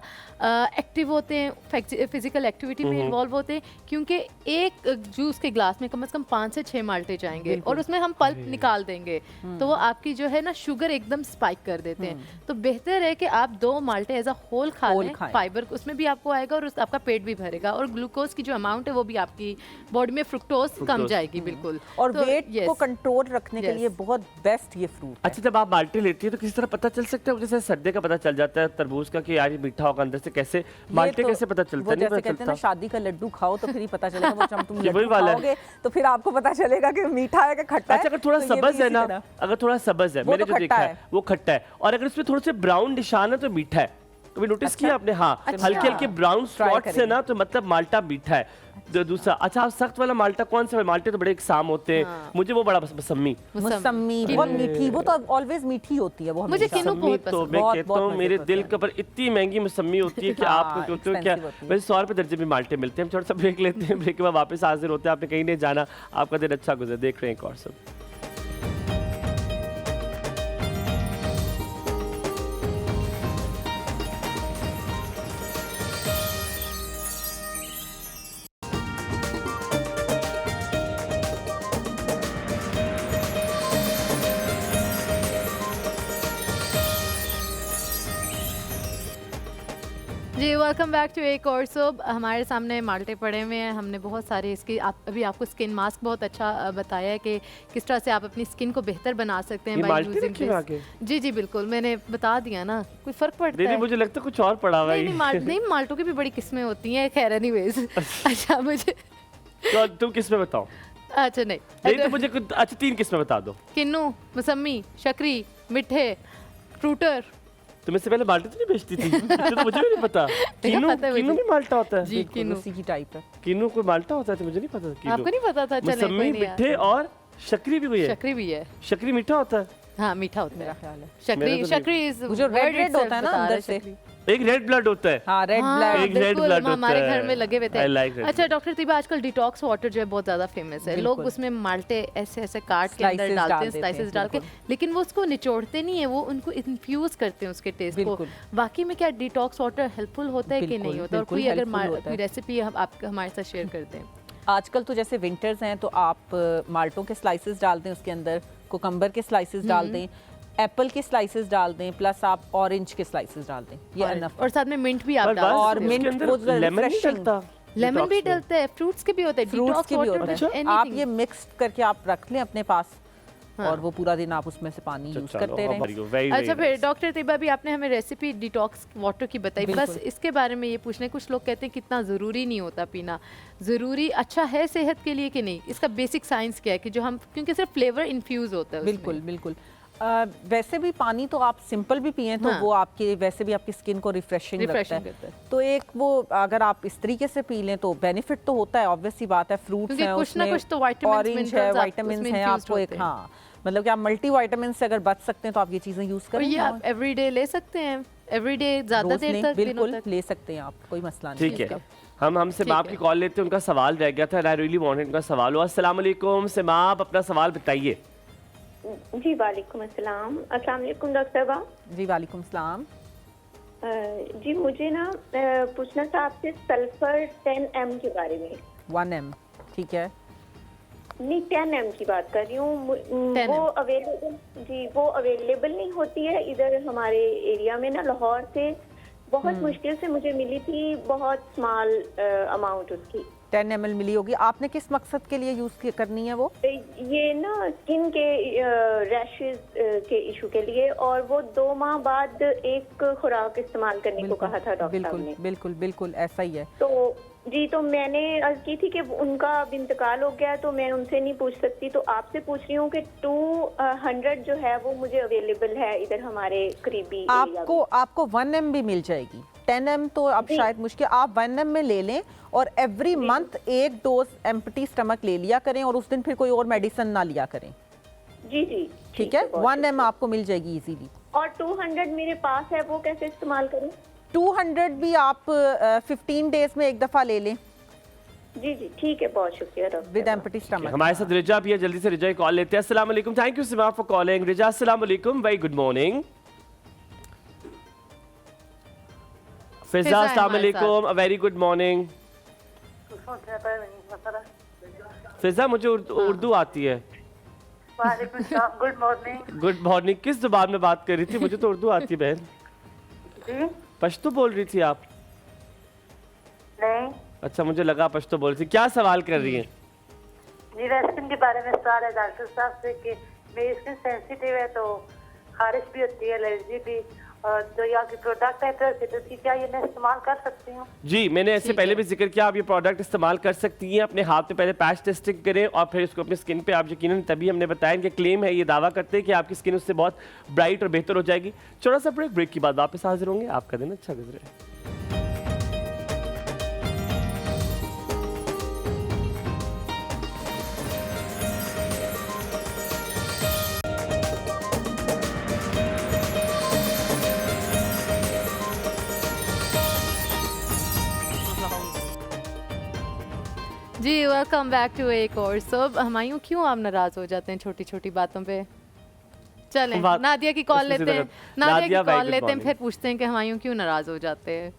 Speaker 1: एक्टिव होते हैं, फिजिकल एक्टिविटी में इन्वॉल्व होते हैं, क्योंकि एक जूस के ग्लास में कम से कम 5 से 6 माल्टे जाएंगे और उसमें हम पल्प निकाल देंगे तो वो आपकी जो है ना शुगर एकदम स्पाइक कर देते हैं। तो बेहतर है कि आप 2 माल्टे एज अ होल खा लें, फाइबर उसमें भी आपको आएगा और आपका पेट भी भरेगा, और ग्लूकोज की जो अमाउंट है वो भी आपकी बॉडी में फ्रुक्टोज कम जाएगी, बिल्कुल।
Speaker 4: और वेट को कंट्रोल रखने के लिए बहुत बेस्ट ये फ्रूट।
Speaker 2: अच्छा, जब आप माल्टे लेती है तो किसी तरह पता चल सकता है, जैसे सर्दी का पता चल जाता है तरबूज का कि यार ये मीठा होगा अंदर से, कैसे माल्टे कैसे पता चलता है? नहीं पता चलता।
Speaker 4: ना शादी का लड्डू खाओ तो फिर ही पता चलेगा, वो जब तुम लड्डू खाओगे तो फिर आपको पता चलेगा कि मीठा है कि खट्टा है।
Speaker 2: अच्छा, अगर थोड़ा सब्ज है ना, अगर थोड़ा सब्ज है, मैंने जो देखा है वो खट्टा है, और अगर इसमें थोड़े से ब्राउन निशान है तो मीठा है। कभी नोटिस किया आपने? हाँ, हल्के हल्के ब्राउन स्पॉट्स है ना तो मतलब माल्टा मीठा है। दूसरा, अच्छा, आप सख्त वाला माल्टा कौन सा? माल्टे तो बड़े इकसाम होते हैं, मुझे वो बड़ा मौसमी
Speaker 4: बहुत मीठी, वो तो ऑलवेज मीठी होती है। वो
Speaker 1: मुझे किन्नू बहुत पसंद।
Speaker 2: तो मैं कहता हूँ मेरे दिल के ऊपर इतनी महंगी मौसमी होती है कि आपको क्यों क्या वैसे 100 रुपए दर्जे में माल्टे मिलते हैं। हम थोड़ा सा ब्रेक लेते हैं, ब्रेक के बाद वापस हाजिर होते हैं। आपने कहीं नहीं जाना, आपका दिन अच्छा गुजरे। देख रहे हैं एक और सब।
Speaker 1: जी, वेलकम बैक टू एक और सोब। हमारे सामने माल्टे पड़े हुए हैं। हमने बहुत सारे इसकी अभी आपको स्किन मास्क बहुत अच्छा बताया है कि किस तरह से आप अपनी स्किन को बेहतर बना सकते हैं बाय यूजिंग दिस। जी जी बिल्कुल, मैंने बता दिया ना, कोई फर्क पड़ता है?
Speaker 2: मुझे लगता है कुछ और पड़ा हुआ है।
Speaker 1: नहीं, माल्टों की भी बड़ी किस्में होती हैं। खैर एनीवेज, अच्छा मुझे
Speaker 2: तो तुम किस्में बताओ।
Speaker 1: अच्छा नहीं
Speaker 2: तो मुझे अच्छा 3 किस्में बता दो।
Speaker 1: किन्नू, मौसमी, शकरी, मिठे, फ्रूटर।
Speaker 2: तुम इससे पहले माल्टे तो नहीं बेचती थी? तो मुझे भी नहीं पता। किन्नू भी माल्टा होता है?
Speaker 1: जी, किन्नू
Speaker 4: उसी की टाइप है।
Speaker 2: किन्नू कोई माल्टा होता है तो मुझे नहीं पता।
Speaker 1: आपको नहीं पता था? चले कोई नहीं।
Speaker 2: मिठे और शकरी भी है।
Speaker 1: शकरी भी है।
Speaker 2: शकरी मीठा होता है?
Speaker 1: हाँ, मीठा होता है मेरा ख्याल है। शकरी इज
Speaker 4: जो रेड होता है ना अंदर से,
Speaker 2: एक रेड ब्लड होता है।
Speaker 4: हाँ, रेड ब्लड,
Speaker 2: एक रेड ब्लड होता है।
Speaker 1: हमारे घर में लगे हुए थे।
Speaker 2: like
Speaker 1: अच्छा डॉक्टर तिबा, आजकल डिटॉक्स वाटर जो है बहुत ज्यादा फेमस है। लोग उसमें माल्टे ऐसे ऐसे काट के अंदर डालते हैं, स्लाइसेस डाल के, लेकिन वो उसको निचोड़ते नहीं है, वो उनको इन्फ्यूज करते हैं उसके टेस्ट को। वाकई में क्या डिटॉक्स वाटर हेल्पफुल होता है कि नहीं होता? और कोई अगर कोई रेसिपी आप हमारे साथ शेयर करते हैं।
Speaker 4: आजकल तो जैसे विंटर्स हैं तो आप माल्टों के स्लाइसेस डाल दें, उसके अंदर कोकम्बर के स्लाइसेस डाल दें, एप्पल के स्लाइसेस डाल दें, प्लस आप ऑरेंज के स्लाइसेस डाल दें, ये एनफ।
Speaker 1: और साथ में मिंट भी आप डाल,
Speaker 4: और मिंट
Speaker 1: लेमन भी डलता है, फ्रूट्स के भी होते हैं,
Speaker 4: फ्रूट्स के भी होते हैं। आप ये मिक्स करके आप रख लें अपने पास, और वो पूरा दिन आप उसमें से पानी यूज करते रहें।
Speaker 1: अच्छा, फिर डॉक्टर तिबा भी आपने हमें रेसिपी डिटॉक्स वाटर की बताई, बस इसके बारे में ये पूछने, कुछ लोग कहते हैं कितना ज़रूरी नहीं होता पीना, ज़रूरी अच्छा है सेहत के लिए कि नहीं? इसका बेसिक साइंस क्या है कि जो हम, क्योंकि सिर्फ फ्लेवर इन्फ्यूज होता है।
Speaker 4: बिल्कुल बिल्कुल। वैसे भी पानी तो आप सिंपल भी पिएं तो वो आपके वैसे भी आपकी स्किन को रिफ्रेशिंग लगता है। तो एक वो अगर आप इस तरीके से पी लें तो बेनिफिट तो होता है, ऑब्वियस सी बात है। फ्रूट्स हैं,
Speaker 1: कुछ ना कुछ तो
Speaker 4: ऑरेंज है, विटामिन है, आपको एक, हाँ मतलब कि आप मल्टी विटामिन से अगर बच सकते हैं तो आप ये चीजें यूज करें।
Speaker 1: ये आप एवरीडे ले सकते हैं, एवरीडे ज्यादा देर तक
Speaker 4: बिल्कुल ले सकते हैं आप, कोई मसला नहीं।
Speaker 2: ठीक है, हम सिमाब की कॉल लेते हैं। उनका सवाल रह गया था, आई रियली वांटेड उनका सवाल। अस्सलाम वालेकुम सिमाब, अपना सवाल बताइए।
Speaker 5: जी वालेकुम अस्सलाम। अस्सलाम वालेकुम डॉक्टर साहब।
Speaker 4: जी वालेकुम सलाम।
Speaker 5: जी मुझे ना पूछना था आपसे सल्फर 10 m के बारे में।
Speaker 4: 1 m ठीक है।
Speaker 5: नहीं 10M की बात कर रही हूँ।
Speaker 1: 10M
Speaker 5: वो अवेलेबल, जी वो अवेलेबल नहीं होती है इधर हमारे एरिया में ना। लाहौर से बहुत मुश्किल से मुझे मिली थी, बहुत स्मॉल अमाउंट उसकी।
Speaker 4: 10 ml मिली होगी। आपने किस मकसद के लिए यूज़ करनी है वो?
Speaker 5: ये ना स्किन के रैशेज के इशू के लिए, और वो 2 माह बाद एक खुराक इस्तेमाल करने को कहा था डॉक्टर साहब ने।
Speaker 4: बिल्कुल बिल्कुल ऐसा ही है।
Speaker 5: तो जी, तो मैंने अर्ज की थी कि उनका अब इंतकाल हो गया, तो मैं उनसे नहीं पूछ सकती, तो आपसे पूछ रही हूँ कि 200 जो है वो मुझे अवेलेबल है इधर हमारे करीबी
Speaker 4: आपको 1 m भी मिल जाएगी। 10 m तो अब शायद मुश्किल, आप 1 m में ले लें और एवरी मंथ एक डोज एम्प्टी स्टमक ले लिया करें और उस दिन फिर कोई और मेडिसिन ना लिया करें।
Speaker 5: जी जी
Speaker 4: ठीक है, 1 m आपको मिल जाएगी इजीली।
Speaker 5: और 200 मेरे पास है, वो कैसे इस्तेमाल करूं?
Speaker 4: 200 भी आप 15 डेज में एक दफ़ा ले लें।
Speaker 5: जी जी ठीक है, बहुत शुक्रिया डॉक्टर।
Speaker 4: With empty stomach.
Speaker 2: हमारे साथ रिजा भी है, जल्दी से रिजा की कॉल लेते हैं। अस्सलाम वालेकुम, thank you Sima for calling. Riza अस्सलाम वालेकुम, वेरी गुड मॉर्निंग। फिजा अस्सलाम वालेकुम, a very good morning. Fiza मुझे उर्दू आती है।
Speaker 6: Good morning.
Speaker 2: गुड मॉर्निंग किस जुबान में बात कर रही थी? मुझे तो उर्दू आती है बहन।
Speaker 6: जी
Speaker 2: पश्तो बोल रही थी आप?
Speaker 6: नहीं
Speaker 2: अच्छा, मुझे लगा पश्तो बोल रही थी। क्या सवाल कर रही हैं?
Speaker 6: मेरा स्किन के बारे में सवाल है डॉक्टर साहब से कि मेरी स्किन सेंसिटिव है, तो खारिश भी होती है, एलर्जी भी, और जो यहाँ की प्रोडक्ट है तो क्या ये मैं इस्तेमाल कर सकती हूँ?
Speaker 2: जी, मैंने इससे पहले भी जिक्र किया, आप ये प्रोडक्ट इस्तेमाल कर सकती हैं। अपने हाथ पे पहले पैच टेस्टिंग करें और फिर इसको अपनी स्किन पे आप यकीनन, तभी हमने बताया, इनके क्लेम है, ये दावा करते हैं कि आपकी स्किन उससे बहुत ब्राइट और बेहतर हो जाएगी। छोटा सा ब्रेक के बाद वापस हाजिर होंगे। आपका दिन अच्छा गुजरे।
Speaker 1: जी वेलकम बैक टू एक और सब। हमायूं क्यों आप नाराज हो जाते हैं छोटी छोटी बातों पे? चलें नादिया की कॉल लेते हैं। नादिया की कॉल लेते हैं, फिर पूछते हैं कि हमायूं क्यों नाराज हो जाते हैं।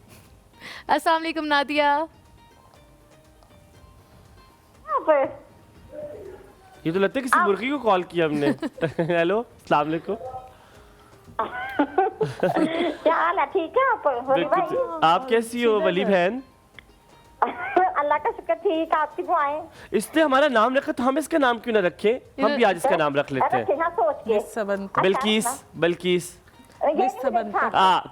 Speaker 1: अस्सलाम वालेकुम नादिया।
Speaker 2: ये तो लगता है किसी मुर्गी को कॉल किया हमने। हेलो, अस्सलाम वालेकुम।
Speaker 6: क्या हाल है? ठीक है आप?
Speaker 2: बिल्कुल, आप कैसी हो वली बहन?
Speaker 6: अल्लाह का शुक्र, ठीक। आपकी दुआएं।
Speaker 2: इसने हमारा नाम रखा, तो हम इसका नाम क्यों ना रखें? हम भी आज इसका नाम रख लेते हैं।
Speaker 6: सोच के
Speaker 2: बिल्किस। बिल्किस
Speaker 6: ये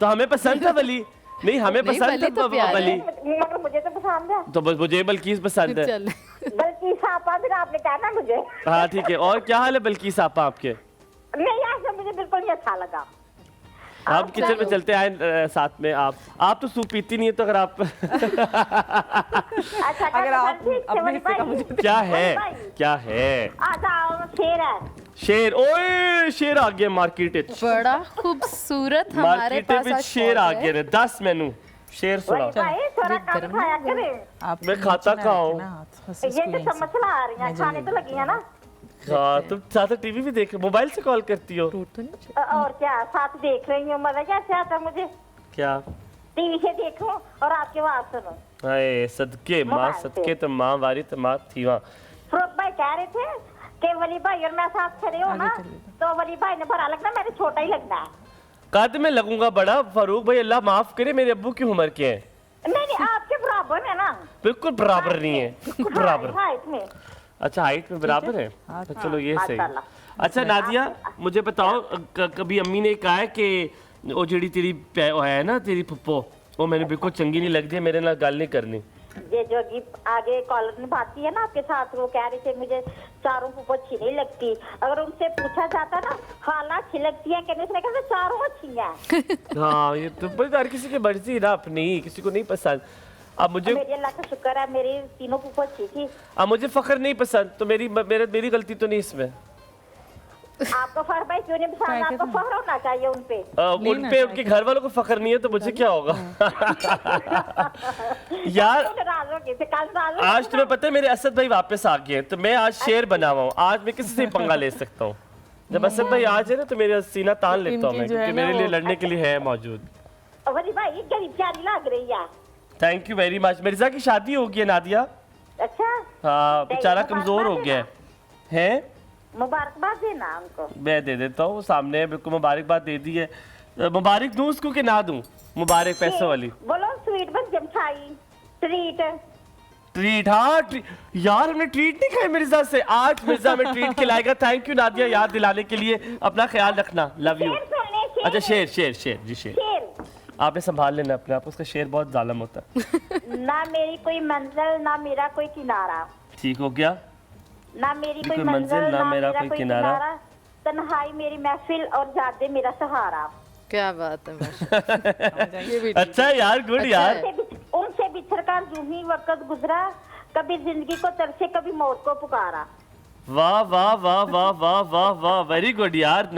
Speaker 2: तो हमें पसंद है वली। नहीं, हमें पसंद है वली,
Speaker 6: मगर मुझे तो पसंद है।
Speaker 2: तो बस मुझे बल्कीस पसंद है।
Speaker 6: बल्कि सापा फिर आपने कहा ना मुझे।
Speaker 2: हाँ ठीक है। और क्या हाल है बल्कीस आपा आपके?
Speaker 6: नहीं, आज मुझे बिल्कुल नहीं अच्छा लगा।
Speaker 2: आप किचन में चलते आए साथ में। आप तो सूप पीती नहीं है, तो अगर आप
Speaker 6: अच्छा,
Speaker 4: अगर आप अपने हिस्से का मुझे
Speaker 2: क्या है, क्या है?
Speaker 6: शेर है।
Speaker 2: शेर? ओए शेर आ गया मार्केट।
Speaker 1: बड़ा खूबसूरत हमारे
Speaker 2: मार्केट में
Speaker 1: पास
Speaker 2: शेर आ गया। 10 मेनू शेर सुना।
Speaker 6: थोड़ा कम खाया करे।
Speaker 2: मैं खाता कहाँ हूँ?
Speaker 6: ये तो सब मसला आ रही है, खाने तो लगी है ना।
Speaker 2: हाँ, तुम साथ टीवी भी देख, मोबाइल से कॉल करती हो?
Speaker 6: और क्या, साथ देख रही हूँ। मजा कैसे आता मुझे?
Speaker 2: क्या?
Speaker 6: टीवी से देखूं और आपके आवाज सुनो।
Speaker 2: हाय सदके माँ, सदके तो माँ वारी तो माँ थी वहाँ।
Speaker 6: फरूक भाई कह रहे थे कि वली भाई और मैं साथ खड़े हो ना, तो वली भाई ने बड़ा लगना, मैंने छोटा ही लगना है।
Speaker 2: कद में लगूंगा बड़ा। फारूक भाई अल्लाह माफ करे, मेरे अब्बू की उम्र के हैं।
Speaker 6: नहीं, आपके बराबर है ना।
Speaker 2: बिल्कुल बराबर नहीं है, बिल्कुल बराबर।
Speaker 6: हाइट में।
Speaker 2: अच्छा, हाइट में बराबर है। तो चलो ये सही। अच्छा नादिया, मुझे बताओ, कभी अम्मी ने कहा है कि वो जेड़ी तेरी है ना, तेरी पप्पो, वो मैंने बिल्कुल चंगी नहीं लगती है, मेरे नाल गल नहीं करनी?
Speaker 6: ये जो आगे कॉलर निभाती है ना आपके साथ, वो कह रहे थे मुझे चारों पुप्पो अच्छी नहीं लगती। अगर उनसे पूछा जाता ना खाला अच्छी लगती है कहने, उसने कहा चारों अच्छी हैं।
Speaker 2: हाँ, ये तो हर किसी की मर्जी ना अपनी, किसी को नहीं पसंद। अब मुझे
Speaker 6: मेरी अल्लाह का शुक्र है, मेरी तीनों पुप्पो अच्छी थी।
Speaker 2: अब मुझे फखर नहीं पसंद, तो मेरी गलती तो नहीं इसमें।
Speaker 6: आपको फखर भाई क्यों नहीं पसंद? आपको फखर होना चाहिए उनपे।
Speaker 2: उनपे उनके घर वालों को फखर नहीं है, तो मुझे क्या होगा? यार आज तुम्हें पता है मेरे असद भाई वापस आ गए, तो मैं आज शेर बना हुआ हूँ। आज मैं किसी से पंगा ले सकता हूँ। जब असद भाई आज है ना, तो मेरा सीना तान लेता हूँ मैं, क्योंकि मेरे लिए लड़ने के लिए है मौजूद।
Speaker 6: वली भाई गरीब प्यारी लग रही है।
Speaker 2: Thank you very much. Mirza की शादी होगी है नादिया?
Speaker 6: अच्छा,
Speaker 2: हाँ बेचारा
Speaker 6: मुबारकबाद
Speaker 2: कमजोर हो गया है।
Speaker 6: मुबारकबाद देना उनको।
Speaker 2: मैं दे देता हूँ, सामने है, बिल्कुल मुबारकबाद दे दी है। मुबारक दूँ उसको कि ना दूँ? मुबारक पैसों वाली
Speaker 6: बोलो स्वीट बस जमछाई ट्रीट।
Speaker 2: ट्रीट, हाँ यार हमने ट्रीट नहीं खाई मिर्जा से, आज मिर्जा में ट्रीट खिलाएगा। थैंक यू नादिया याद दिलाने के लिए। अपना ख्याल रखना, लव यू।
Speaker 6: शेर सुनने, शेर
Speaker 2: अच्छा शेर शेर शेर जी शेर,
Speaker 6: शेर।
Speaker 2: आपने संभाल लेना अपने आप, उसका शेर बहुत जालिम होता है।
Speaker 6: ना मेरी कोई मंजिल ना मेरा कोई किनारा,
Speaker 2: ठीक हो गया।
Speaker 6: ना मेरी कोई मंजिल ना मेरा कोई
Speaker 2: किनारा,
Speaker 6: तन्हाई मेरी महफिल और जादे मेरा सहारा।
Speaker 1: क्या बात है माशाल्लाह। ये भी ठीक
Speaker 2: अच्छा यार, गुड
Speaker 1: अच्छा
Speaker 2: यार।
Speaker 1: है।
Speaker 6: उनसे बिछड़ कर यूं ही वक्त गुजरा, कभी जिंदगी को तरसे कभी मौत को पुकारा।
Speaker 2: वाह वाह वाह वाह वाह वाह वाह, वेरी गुड यार।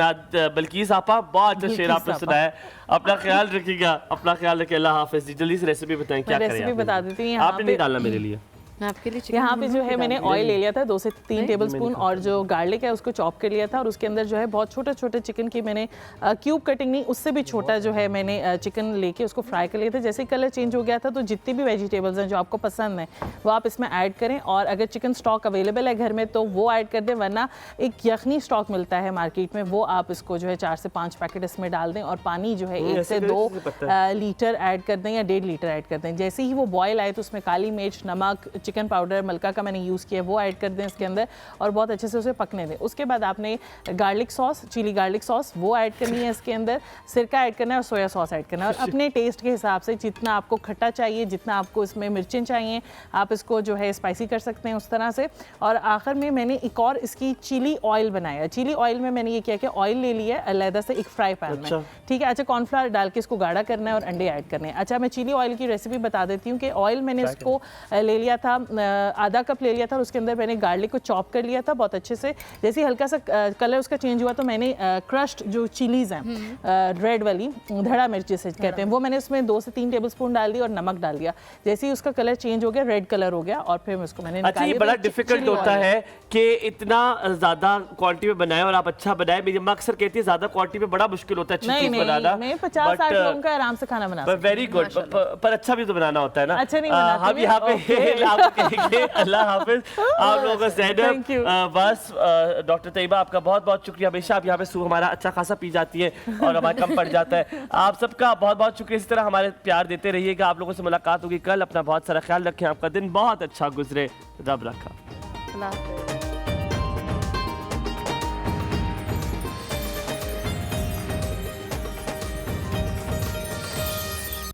Speaker 2: बल्कीस आपा बहुत अच्छा शेर आपने सुनाया। अपना ख्याल रखिएगा, अपना ख्याल रखिए। अल्लाह हाफिज जी। जल्दी से रेसिपी बताएं, क्या करें?
Speaker 3: रेसिपी बता देती हूँ।
Speaker 2: आपने नहीं डालना मेरे लिए।
Speaker 1: आपके लिए chicken
Speaker 3: यहाँ पे जो है मैंने ऑयल ले लिया था 2 से 3 टेबलस्पून, और जो गार्लिक है उसको चॉप कर लिया था, और उसके अंदर जो है बहुत छोटे छोटे चिकन की मैंने क्यूब कटिंग नहीं, उससे भी छोटा जो है मैंने चिकन लेके उसको फ्राई कर लिया था। जैसे ही कलर चेंज हो गया था तो जितनी भी वेजिटेबल्स हैं जो आपको पसंद है वो आप इसमें ऐड करें, और अगर चिकन स्टॉक अवेलेबल है घर में तो वो ऐड कर दें, वरना एक यखनी स्टॉक मिलता है मार्केट में, वो आप इसको जो है 4 से 5 पैकेट इसमें डाल दें, और पानी जो है 1 से 2 लीटर ऐड कर दें या 1.5 लीटर ऐड कर दें। जैसे ही वो बॉयल आए तो उसमें काली मिर्च, नमक, चिकन पाउडर मलका का मैंने यूज़ किया वो ऐड कर दें इसके अंदर, और बहुत अच्छे से उसे पकने दें। उसके बाद आपने garlic sauce, chilli garlic sauce वो ऐड करनी है इसके अंदर, सिरका ऐड करना है और सोया सॉस ऐड करना है, और अपने टेस्ट के हिसाब से जितना आपको खट्टा चाहिए, जितना आपको इसमें मिर्चें चाहिए, आप इसको जो है स्पाइसी कर सकते हैं उस तरह से। और आखिर में मैंने एक और इसकी चिली ऑयल बनाया। चिली ऑयल में मैंने ये किया कि ऑयल ले लिया अलहदा से एक फ्राई पैन में, ठीक है। अच्छा, कॉर्नफ्लावर डाल के इसको गाढ़ा करना है और अंडे ऐड करने हैं। अच्छा, मैं चिली ऑयल की रेसिपी बता देती हूँ कि ऑयल मैंने इसको ले लिया था, आधा कप ले लिया था, और उसके अंदर मैंने गार्लिक को चॉप कर लिया था बहुत अच्छे से। जैसे ही हल्का सा कलर उसका चेंज हुआ तो मैंने क्रश्ड जो चिलीज हैं रेड वाली, धड़ा मिर्च जिसे कहते हैं, वो मैंने उसमें 2 से 3 टेबलस्पून डाल दी और नमक डाल दिया। जैसे ही उसका कलर चेंज हो गया, रेड कलर हो गया, और फिर उसको मैंने
Speaker 2: अच्छा, ये बड़ा डिफिकल्ट होता है कि इतना ज्यादा क्वांटिटी में बनाए और आप अच्छा बनाए। मेरी अम्मा अक्सर कहती है ज्यादा क्वांटिटी में बड़ा मुश्किल होता है अच्छी चीज बनाना।
Speaker 3: मैं 50-60 लोगों का आराम से खाना बना सकती हूं।
Speaker 2: वेरी गुड, पर अच्छा भी तो बनाना होता है ना।
Speaker 3: अच्छा नहीं बनाती
Speaker 2: हम यहाँ पे आपको कहेंगे अल्लाह हाफिज आप लोगों को।
Speaker 3: Thank you.
Speaker 2: बस डॉक्टर तैयबा आपका बहुत बहुत शुक्रिया। हमेशा आप यहाँ पे सूप हमारा अच्छा खासा पी जाती है और हमारा कम पड़ जाता है। आप सबका बहुत बहुत शुक्रिया। इसी तरह हमारे प्यार देते रहिएगा। आप लोगों से मुलाकात होगी कल। अपना बहुत सारा ख्याल रखें, आपका दिन बहुत अच्छा गुजरे। रब रखा।
Speaker 1: अल्लाह हाफ़िज़।